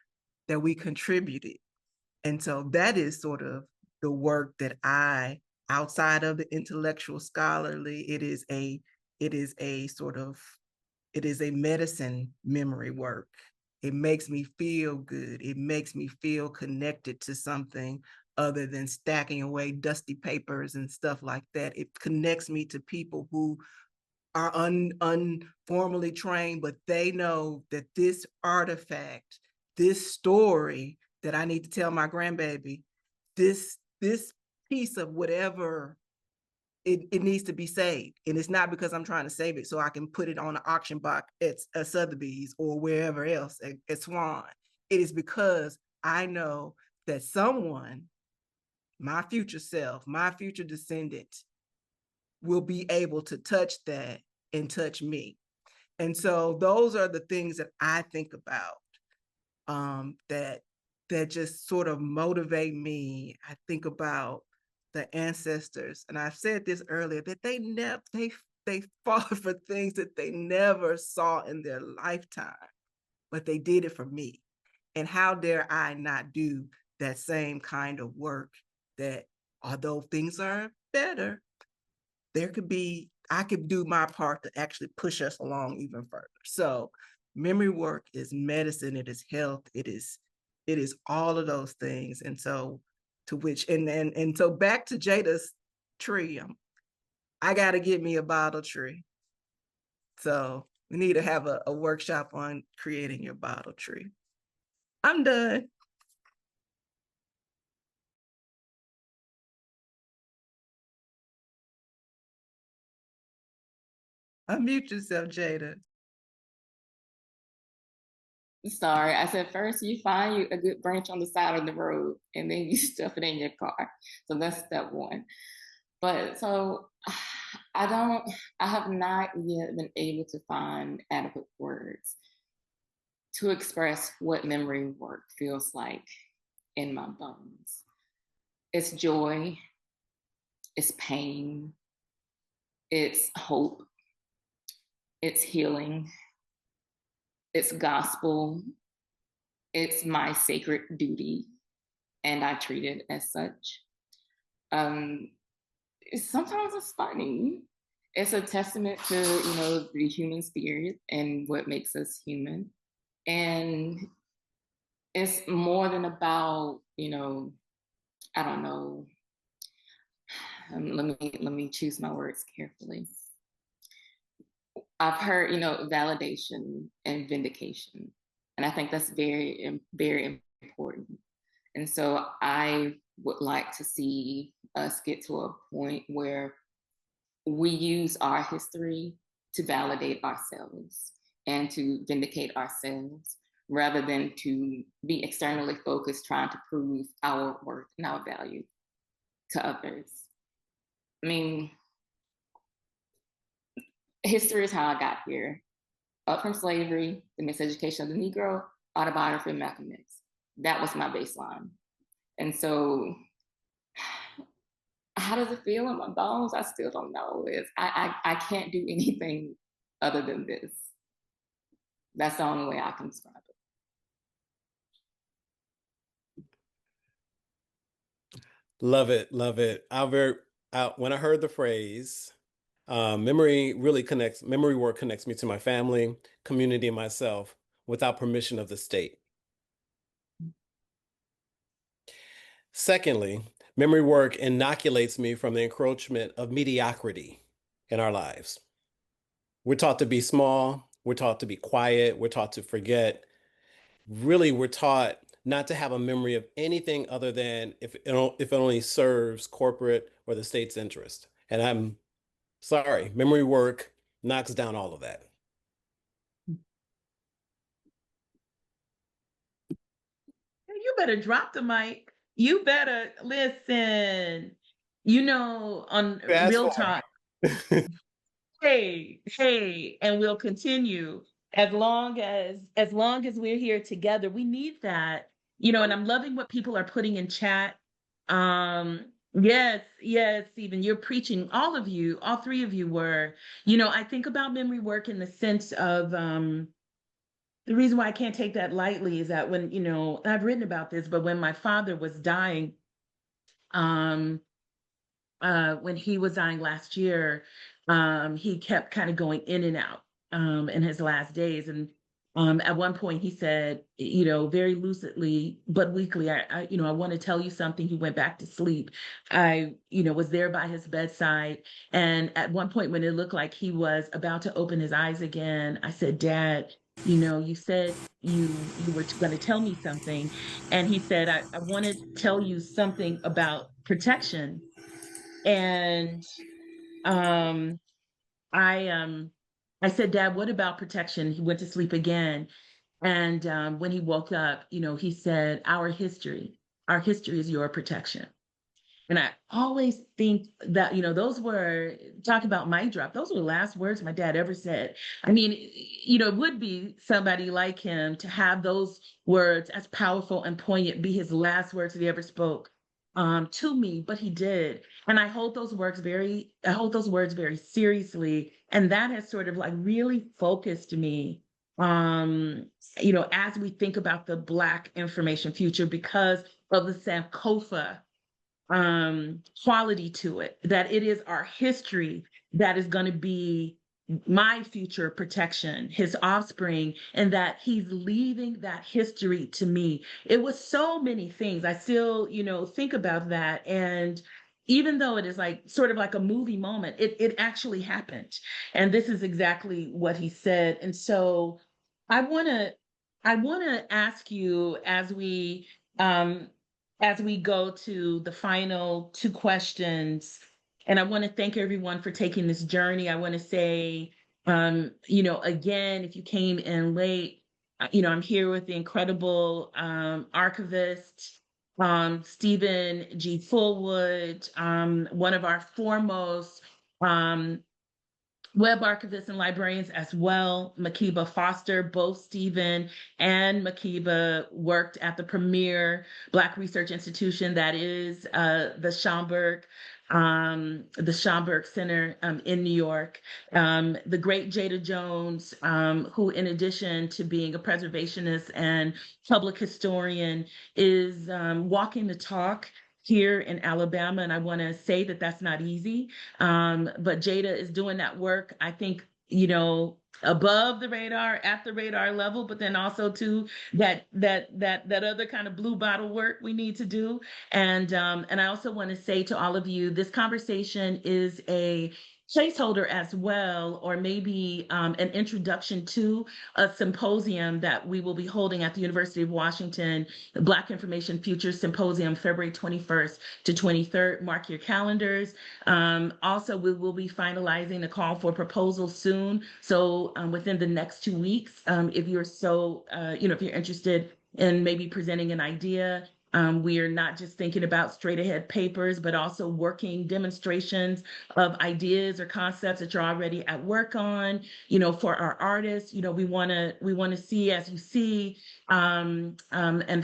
that we contributed. And so that is sort of the work that I, outside of the intellectual scholarly, it is a medicine memory work. It makes me feel good. It makes me feel connected to something other than stacking away dusty papers and stuff like that. It connects me to people who are unformally trained, but they know that this artifact, this story that I need to tell my grandbaby, this piece of whatever, it needs to be saved. And it's not because I'm trying to save it so I can put it on an auction block at Sotheby's or wherever else, at Swan. It is because I know that someone, my future self, my future descendant, will be able to touch that and touch me. And so those are the things that I think about, that just sort of motivate me. I think about the ancestors, and I've said this earlier, that they fought for things that they never saw in their lifetime, but they did it for me. And how dare I not do that same kind of work, that although things are better, I could do my part to actually push us along even further. So memory work is medicine, it is health, it is all of those things. And so so back to Jada's tree, I got to get me a bottle tree. So we need to have a workshop on creating your bottle tree. I'm done. Unmute yourself, Jada. Sorry, I said first you find you a good branch on the side of the road and then you stuff it in your car. So that's step one. But so I have not yet been able to find adequate words to express what memory work feels like in my bones. It's joy, it's pain, it's hope, it's healing, it's gospel, it's my sacred duty, and I treat it as such. Sometimes it's funny. It's a testament to, the human spirit and what makes us human. And it's more than about, I don't know. Let me choose my words carefully. I've heard, validation and vindication. And I think that's very, very important. And so I would like to see us get to a point where we use our history to validate ourselves and to vindicate ourselves rather than to be externally focused trying to prove our worth and our value to others. I mean, history is how I got here. Up from slavery, the miseducation of the Negro, autobiography of Malcolm X. That was my baseline. And so how does it feel in my bones? I still don't know. I can't do anything other than this. That's the only way I can describe it. Love it, love it. When I heard the phrase, memory work connects me to my family, community, and myself without permission of the state. Secondly, memory work inoculates me from the encroachment of mediocrity in our lives. We're taught to be small, we're taught to be quiet, we're taught to forget. Really, we're taught not to have a memory of anything other than if it only serves corporate or the state's interest. And I'm sorry, memory work knocks down all of that. You better drop the mic. You better listen. On Real Talk. Hey, and we'll continue as long as we're here together. We need that, and I'm loving what people are putting in chat. Yes, Stephen, you're preaching. All of you, all three of you were. I think about memory work in the sense of the reason why I can't take that lightly is that when, I've written about this, but when my father was dying, when he was dying last year, he kept kind of going in and out in his last days. And at one point he said, very lucidly but weakly, I want to tell you something. He went back to sleep. I, was there by his bedside. And at one point when it looked like he was about to open his eyes again, I said, Dad, you said you were going to tell me something. And he said, I want to tell you something about protection. And I said, Dad, what about protection? He went to sleep again. And when he woke up, he said, our history is your protection. And I always think that, those were, talk about mic drop, those were the last words my dad ever said. I mean, it would be somebody like him to have those words as powerful and poignant be his last words that he ever spoke to me, but he did. And I hold those words very seriously. And that has sort of like really focused me, as we think about the Black information future because of the Sankofa quality to it, that it is our history that is going to be my future protection, his offspring, and that he's leaving that history to me. It was so many things. I still, think about that. And even though it is like sort of like a movie moment, it actually happened. And this is exactly what he said. And so I want to ask you as we go to the final two questions, and I want to thank everyone for taking this journey. I want to say, again, if you came in late, I'm here with the incredible archivist, Stephen G. Fullwood, one of our foremost web archivists and librarians as well. Makiba Foster, both Stephen and Makiba worked at the premier Black research institution that is the Schomburg Center in New York. The great Jada Jones, who in addition to being a preservationist and public historian is walking the talk here in Alabama. And I want to say that that's not easy. But Jada is doing that work, I think, above the radar, at the radar level, but then also to that other kind of blue bottle work we need to do. And I also want to say to all of you, this conversation is a placeholder as well, or maybe an introduction to a symposium that we will be holding at the University of Washington, the Black Information Futures Symposium, February 21st to 23rd. Mark your calendars. Also, we will be finalizing the call for proposals soon. So within the next 2 weeks, if you're if you're interested in maybe presenting an idea, we are not just thinking about straight ahead papers, but also working demonstrations of ideas or concepts that you're already at work on. For our artists, we want to see as you see, and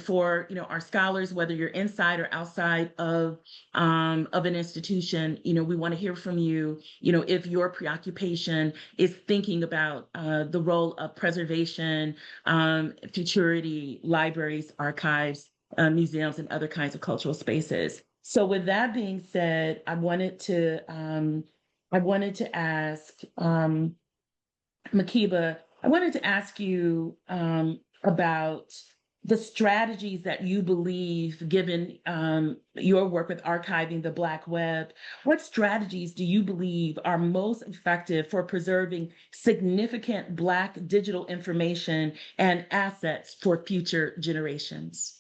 for our scholars, whether you're inside or outside of an institution, we want to hear from you. If your preoccupation is thinking about the role of preservation, futurity, libraries, archives, museums, and other kinds of cultural spaces. So with that being said, I wanted to ask Makiba, I wanted to ask you about the strategies that you believe, given your work with archiving the Black web, what strategies do you believe are most effective for preserving significant Black digital information and assets for future generations?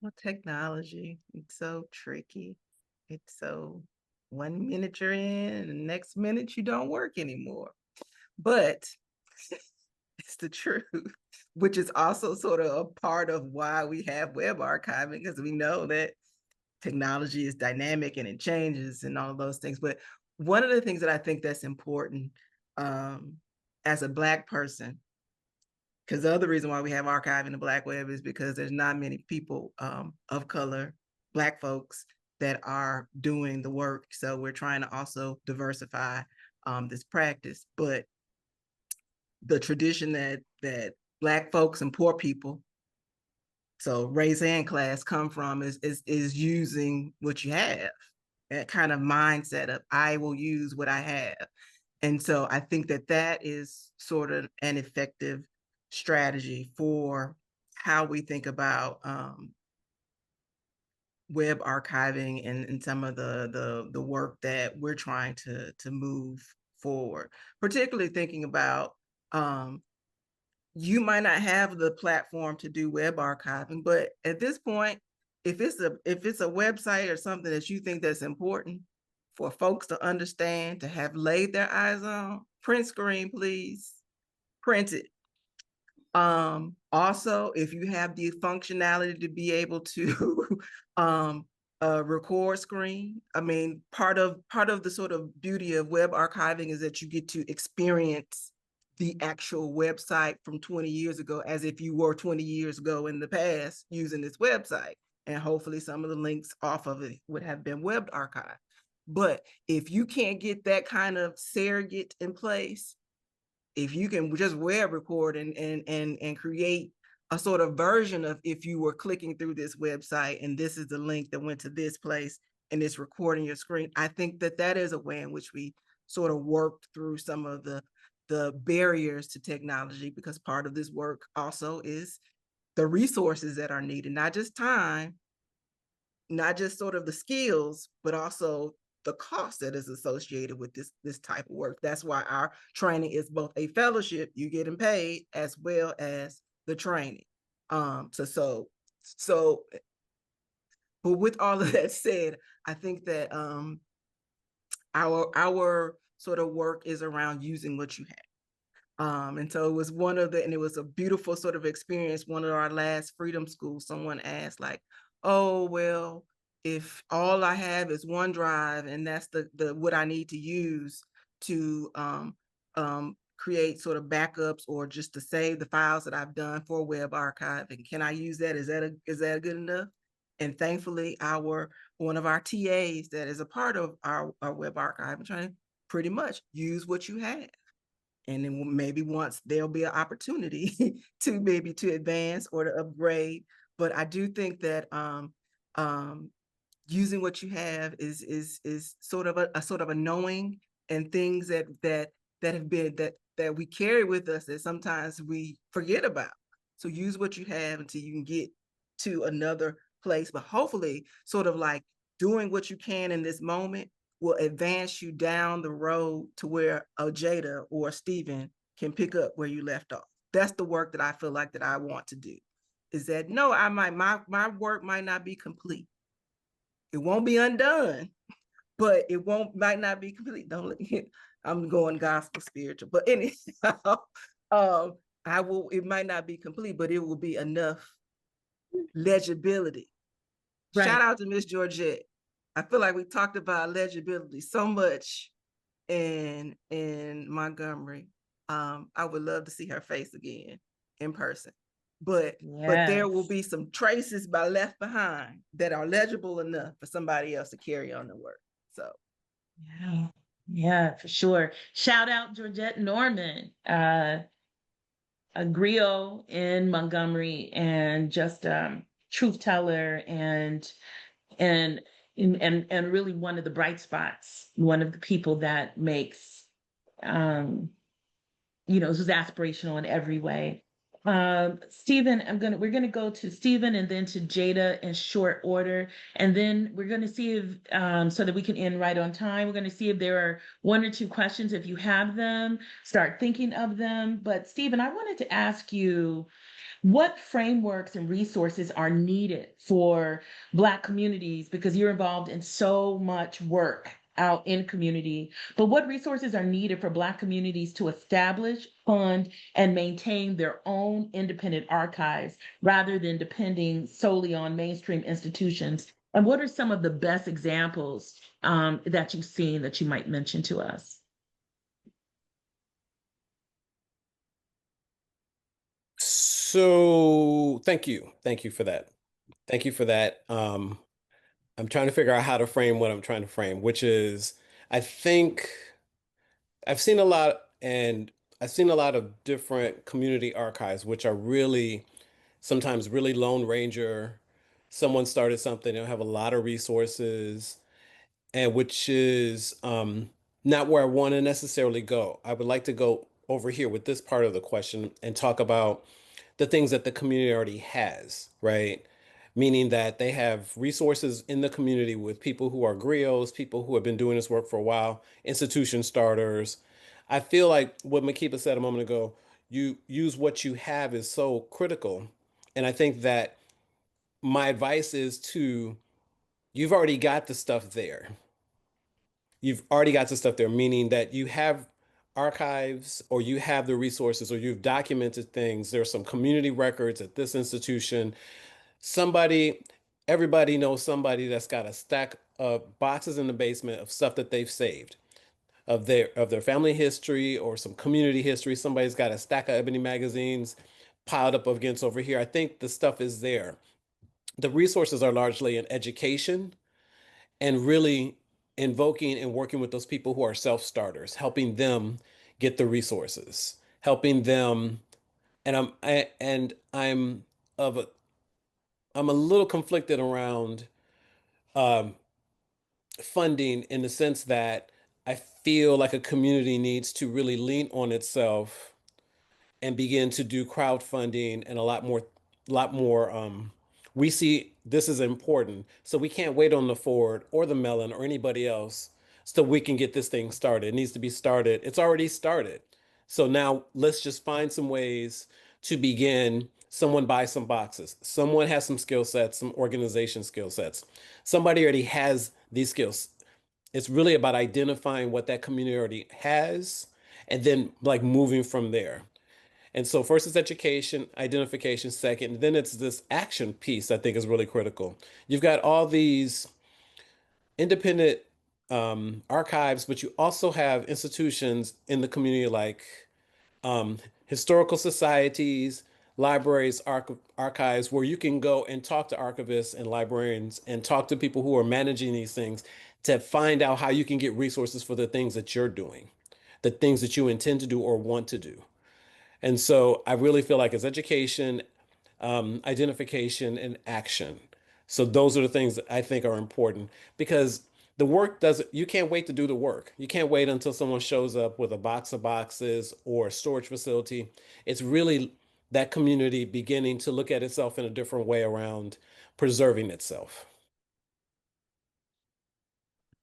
Well, technology, it's so tricky. It's so 1 minute you're in and the next minute you don't work anymore. But it's the truth, which is also sort of a part of why we have web archiving, because we know that technology is dynamic and it changes and all those things. But one of the things that I think that's important as a Black person, because the other reason why we have archiving the Black web is because there's not many people of color, Black folks, that are doing the work. So we're trying to also diversify this practice. But the tradition that Black folks and poor people, so race and class, come from is using what you have. That kind of mindset of I will use what I have. And so I think that is sort of an effective strategy for how we think about web archiving and some of the work that we're trying to move forward, particularly thinking about you might not have the platform to do web archiving, but at this point, if it's a website or something that you think that's important for folks to understand, to have laid their eyes on, print screen, please, print it. Also, if you have the functionality to be able to record screen, I mean, part of the sort of beauty of web archiving is that you get to experience the actual website from 20 years ago as if you were 20 years ago in the past using this website. And hopefully some of the links off of it would have been web archived. But if you can't get that kind of surrogate in place, if you can just web record and create a sort of version of if you were clicking through this website and this is the link that went to this place and it's recording your screen, I think that is a way in which we sort of worked through some of the barriers to technology, because part of this work also is the resources that are needed, not just time, not just sort of the skills, but also the cost that is associated with this type of work. That's why our training is both a fellowship, you getting paid, as well as the training. So, but with all of that said, I think that our sort of work is around using what you have. And so it was and it was a beautiful sort of experience. One of our last Freedom Schools, someone asked like, oh, well, if all I have is OneDrive and that's the what I need to use to create sort of backups or just to save the files that I've done for web archive, and can I use that? Is that good enough? And thankfully, one of our TAs that is a part of our web archive, I'm trying to pretty much use what you have. And then maybe once there'll be an opportunity to advance or to upgrade. But I do think that using what you have is sort of a knowing, and things that have been that we carry with us that sometimes we forget about. So use what you have until you can get to another place. But hopefully, sort of like doing what you can in this moment will advance you down the road to where a Jada or a Stephen can pick up where you left off. That's the work that I feel like that I want to do. Is that no, my work might not be complete. It won't be undone, but might not be complete. Don't let me, I'm going gospel spiritual, but anyhow, it might not be complete, but it will be enough legibility. Right. Shout out to Miss Georgette. I feel like we talked about legibility so much in Montgomery. I would love to see her face again in person. But there will be some traces left behind that are legible enough for somebody else to carry on the work. So yeah, for sure. Shout out Georgette Norman, a griot in Montgomery, and just truth teller, and really one of the bright spots, one of the people that makes this is aspirational in every way. Stephen, we're gonna go to Stephen and then to Jada in short order, and then we're gonna see if so that we can end right on time. We're gonna see if there are one or two questions. If you have them, start thinking of them. But Stephen, I wanted to ask you, what frameworks and resources are needed for Black communities, because you're involved in so much work out in community, but what resources are needed for Black communities to establish, fund, and maintain their own independent archives rather than depending solely on mainstream institutions? And what are some of the best examples that you've seen that you might mention to us? So thank you. Thank you for that. Thank you for that. I'm trying to figure out how to frame what I'm trying to frame, which is, I think I've seen a lot, and I've seen a lot of different community archives, which are really sometimes really Lone Ranger. Someone started something, they'll have a lot of resources, and which is not where I want to necessarily go. I would like to go over here with this part of the question and talk about the things that the community already has, right? Meaning that they have resources in the community with people who are griots, people who have been doing this work for a while, institution starters. I feel like what Makiba said a moment ago, you use what you have is so critical. And I think that my advice is you've already got the stuff there. You've already got the stuff there, meaning that you have archives or you have the resources or you've documented things. There's some community records at this institution. Everybody knows somebody that's got a stack of boxes in the basement of stuff that they've saved of their family history or some community history. Somebody's got a stack of ebony magazines piled up against over here. I think the stuff is there. The resources are largely in education and really invoking and working with those people who are self-starters, helping them get the resources, helping them. And I'm a little conflicted around um, funding, in the sense that I feel like a community needs to really lean on itself and begin to do crowdfunding and a lot more. We see this is important, so we can't wait on the Ford or the Mellon or anybody else so we can get this thing started. It needs to be started. It's already started. So now let's just find some ways to begin. Someone buys some boxes. Someone has some skill sets, some organization skill sets. Somebody already has these skills. It's really about identifying what that community already has and then like moving from there. And so first is education, identification, second, then it's this action piece I think is really critical. You've got all these independent archives, but you also have institutions in the community like historical societies, libraries, archives, where you can go and talk to archivists and librarians and talk to people who are managing these things to find out how you can get resources for the things that you're doing, the things that you intend to do or want to do. And so I really feel like it's education, identification, and action. So those are the things that I think are important because the work doesn't, you can't wait to do the work. You can't wait until someone shows up with a box of boxes or a storage facility. It's really that community beginning to look at itself in a different way around preserving itself.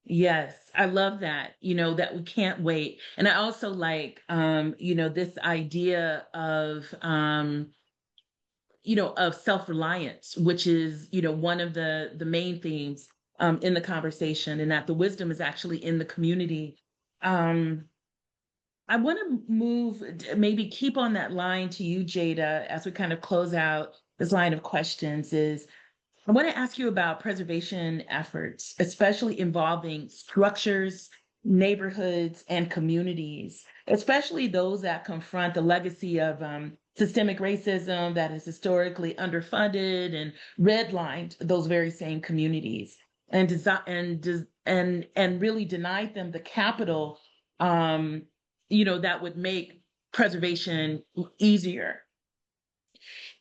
Yes, I love that, that we can't wait. And I also like, this idea of self-reliance, which is, one of the main themes in the conversation, and that the wisdom is actually in the community. Um, I want to maybe keep on that line to you, Jada, as we kind of close out this line of questions is, I want to ask you about preservation efforts, especially involving structures, neighborhoods, and communities, especially those that confront the legacy of systemic racism that has historically underfunded and redlined those very same communities, and and really denied them the capital, that would make preservation easier.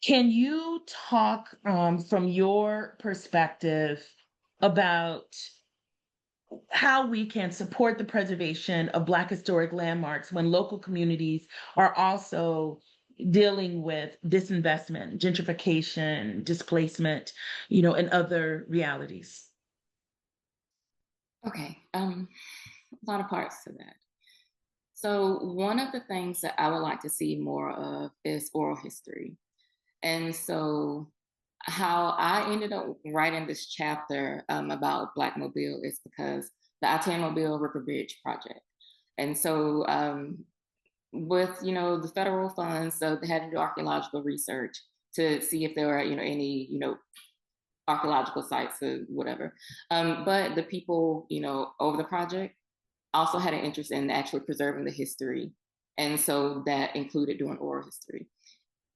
Can you talk from your perspective about how we can support the preservation of Black historic landmarks when local communities are also dealing with disinvestment, gentrification, displacement, and other realities? Okay, a lot of parts to that. So one of the things that I would like to see more of is oral history. And so how I ended up writing this chapter about Black Mobile is because the Mobile River Bridge project. And so with, the federal funds, so they had to do archaeological research to see if there were, any, archaeological sites or whatever. But the people, over the project also had an interest in actually preserving the history. And so that included doing oral history.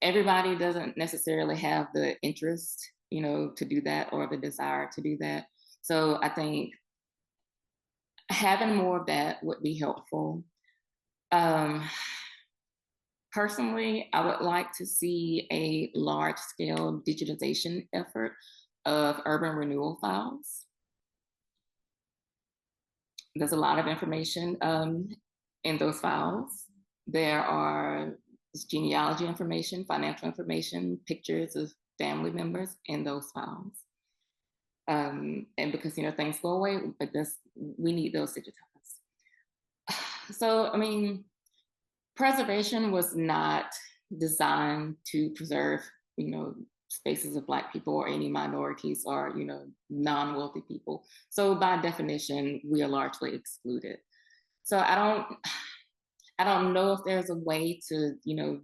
Everybody doesn't necessarily have the interest, to do that or the desire to do that. So I think having more of that would be helpful. Personally, I would like to see a large-scale digitization effort of urban renewal files. There's a lot of information in those files. There are genealogy information, financial information, pictures of family members in those files. And because, things go away, but we need those digitized. So, I mean, preservation was not designed to preserve, spaces of Black people or any minorities or, non-wealthy people. So by definition, we are largely excluded. So I don't know if there's a way to,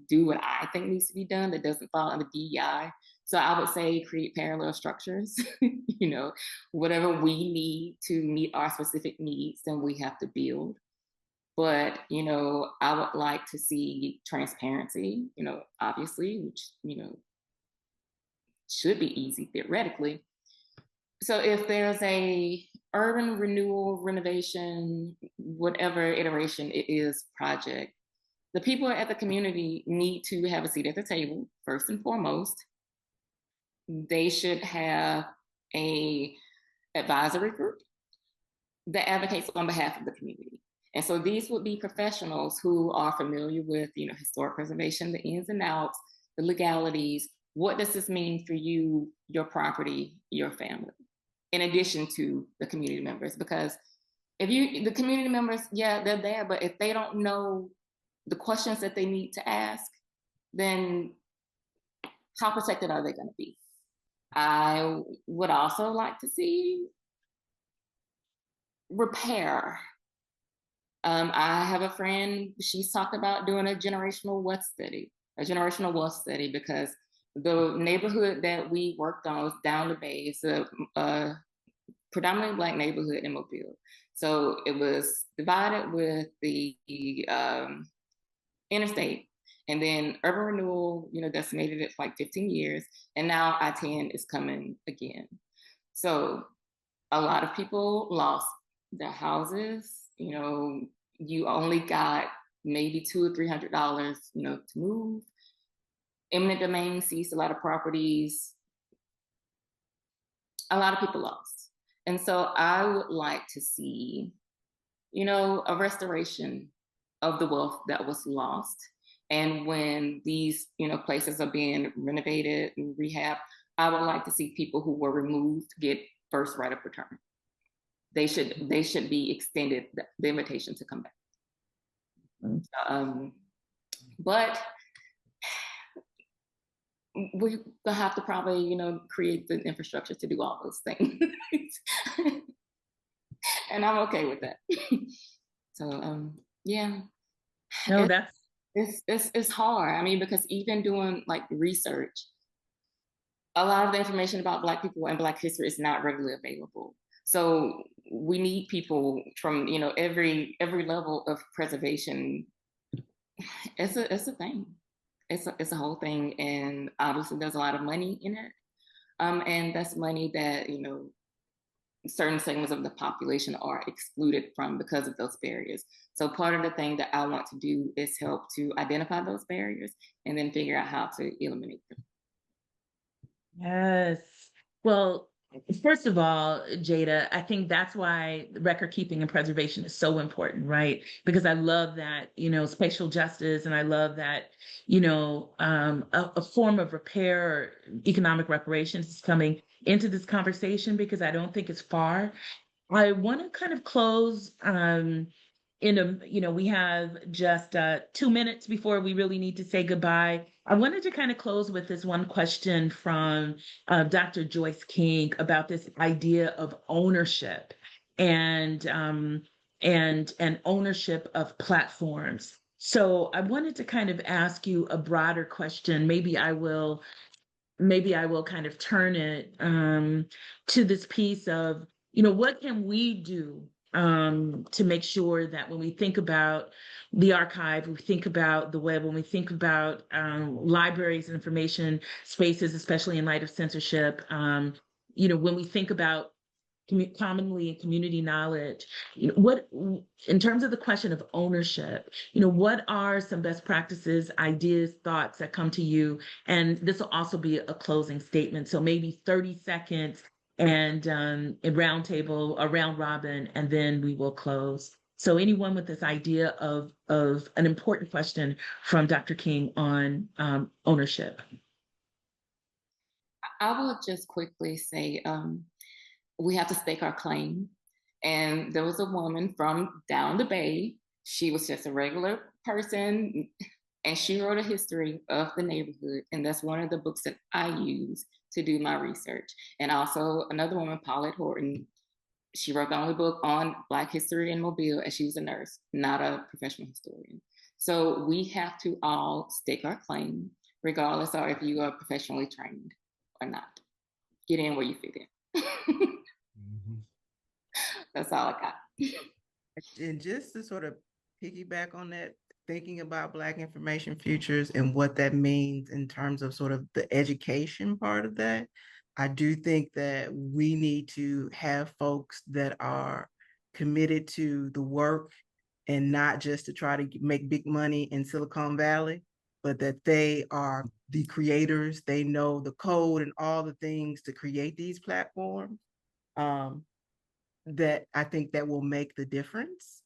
do what I think needs to be done that doesn't fall under DEI. So I would say create parallel structures, whatever we need to meet our specific needs, then we have to build. But, I would like to see transparency, obviously, which, should be easy theoretically. So if there's a urban renewal, renovation, whatever iteration it is project, the people at the community need to have a seat at the table, first and foremost. They should have a advisory group that advocates on behalf of the community. And so these would be professionals who are familiar with, historic preservation, the ins and outs, the legalities. What does this mean for you, your property, your family, in addition to the community members? Because the community members, yeah, they're there, but if they don't know the questions that they need to ask, then how protected are they going to be? I would also like to see repair. I have a friend, she's talked about doing a generational wealth study, because the neighborhood that we worked on was down the bay. It's a predominantly Black neighborhood in Mobile. So it was divided with the interstate, and then urban renewal, decimated it for like 15 years, and now I-10 is coming again. So a lot of people lost their houses. You only got maybe $200 or $300, to move. Eminent domain seized a lot of properties. A lot of people lost. And so I would like to see, a restoration of the wealth that was lost. And when these, places are being renovated and rehabbed, I would like to see people who were removed get first right of return. They should be extended the invitation to come back. But we're gonna have to probably, create the infrastructure to do all those things. And I'm okay with that. So yeah. No, it's hard. I mean, because even doing like research, a lot of the information about Black people and Black history is not readily available. So we need people from, every level of preservation. It's a thing. It's a whole thing, and obviously there's a lot of money in it, and that's money that certain segments of the population are excluded from because of those barriers. So part of the thing that I want to do is help to identify those barriers and then figure out how to eliminate them. Yes. Well, first of all, Jada, I think that's why record keeping and preservation is so important, right? Because I love that, spatial justice, and I love that, a form of repair or economic reparations is coming into this conversation, because I don't think it's far. I want to kind of close we have just 2 minutes before we really need to say goodbye. I wanted to kind of close with this one question from Dr. Joyce King about this idea of ownership and ownership of platforms. So I wanted to kind of ask you a broader question. Maybe I will kind of turn it to this piece of, what can we do to make sure that when we think about the archive, we think about the web, when we think about libraries and information spaces, especially in light of censorship, when we think about commonly in community knowledge, what, in terms of the question of ownership, what are some best practices, ideas, thoughts that come to you? And this will also be a closing statement. So maybe 30 seconds and a round table, a round robin, and then we will close. So anyone with this idea of an important question from Dr. King on ownership. I will just quickly say, we have to stake our claim. And there was a woman from down the bay. She was just a regular person, and she wrote a history of the neighborhood. And that's one of the books that I use to do my research. And also another woman, Paulette Horton, she wrote the only book on Black history in Mobile, and she was a nurse, not a professional historian. So we have to all stake our claim, regardless of if you are professionally trained or not. Get in where you fit in. That's all I got. And just to sort of piggyback on that, thinking about Black Information Futures and what that means in terms of sort of the education part of that, I do think that we need to have folks that are committed to the work and not just to try to make big money in Silicon Valley, but that they are the creators, they know the code and all the things to create these platforms. That I think that will make the difference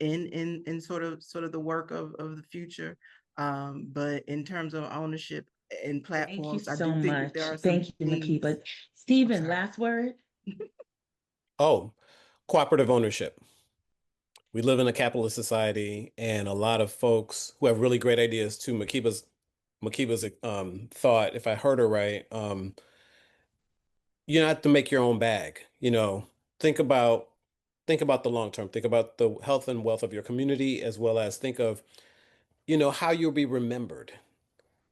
in sort of the work of the future. But in terms of ownership and platforms, Thank you so much. There are Thank you, Makiba. Stephen, last word. Oh, cooperative ownership. We live in a capitalist society, and a lot of folks who have really great ideas, to Makiba's thought, if I heard her right, you have to make your own bag. Think about the long term. Think about the health and wealth of your community, as well as think of, how you'll be remembered.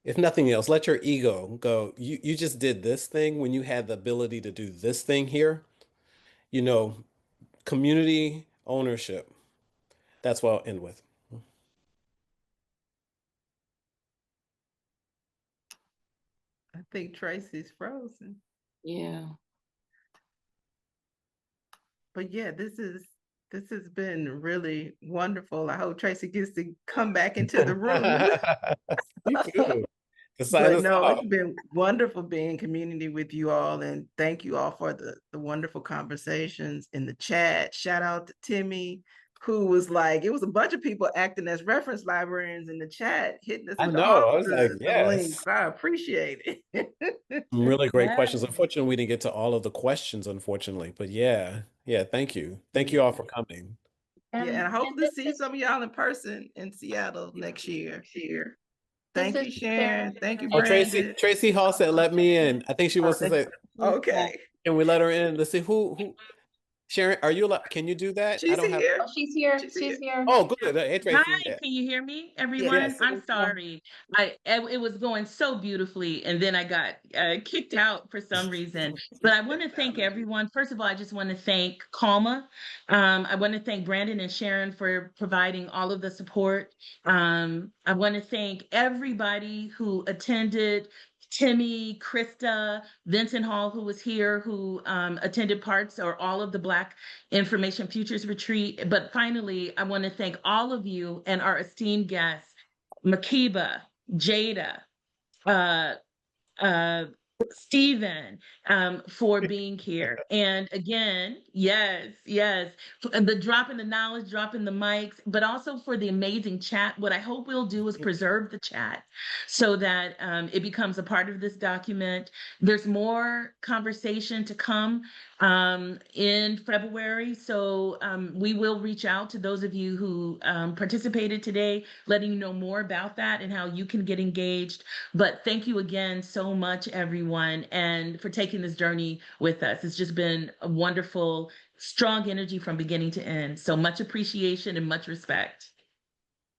If nothing else, let your ego go. You just did this thing when you had the ability to do this thing here. you know, community ownership. That's what I'll end with. I think Tracy's frozen. Yeah. But yeah, this has been really wonderful. I hope Tracy gets to come back into the room. You too. To sign But us no, off. it's been wonderful being in community with you all. And thank you all for the wonderful conversations in the chat. Shout out to Timmy, who was like, it was a bunch of people acting as reference librarians in the chat, hitting us I with know. all I was like, the yes. links. I appreciate it. Some really great questions. Yes. Unfortunately, we didn't get to all of the questions, unfortunately. But yeah, thank you. Thank you all for coming. Yeah, and I hope to this see is, some of y'all in person in Seattle next year. this Thank is you, Sharon. Sharon. Thank you, Oh, Brandon. Tracy Hall said, let me in. I think she wants to say, Okay. can we let her in? Let's see who Sharon, are you allowed? Can you do that? I She's don't have. here. Oh, she's here. She's She's here. here. Oh, good. Hey, Tracy. Hi, can you hear me, everyone? Yes. Yes. I'm sorry. It was going so beautifully, and then I got kicked out for some reason. But I want to thank everyone. First of all, I just want to thank CALMA. I want to thank Brandon and Sharon for providing all of the support. I want to thank everybody who attended. Timmy, Krista, Vincent Hall, who was here, who attended parts or all of the Black Information Futures Retreat. But finally, I want to thank all of you and our esteemed guests, Makiba, Jada, uh, uh, Stephen, for being here. And again, yes, the dropping the knowledge, dropping the mics, but also for the amazing chat. What I hope we'll do is preserve the chat so that it becomes a part of this document. There's more conversation to come in February. So we will reach out to those of you who participated today, letting you know more about that and how you can get engaged. But thank you again so much, everyone, and for taking this journey with us. It's just been a wonderful, strong energy from beginning to end. So much appreciation and much respect.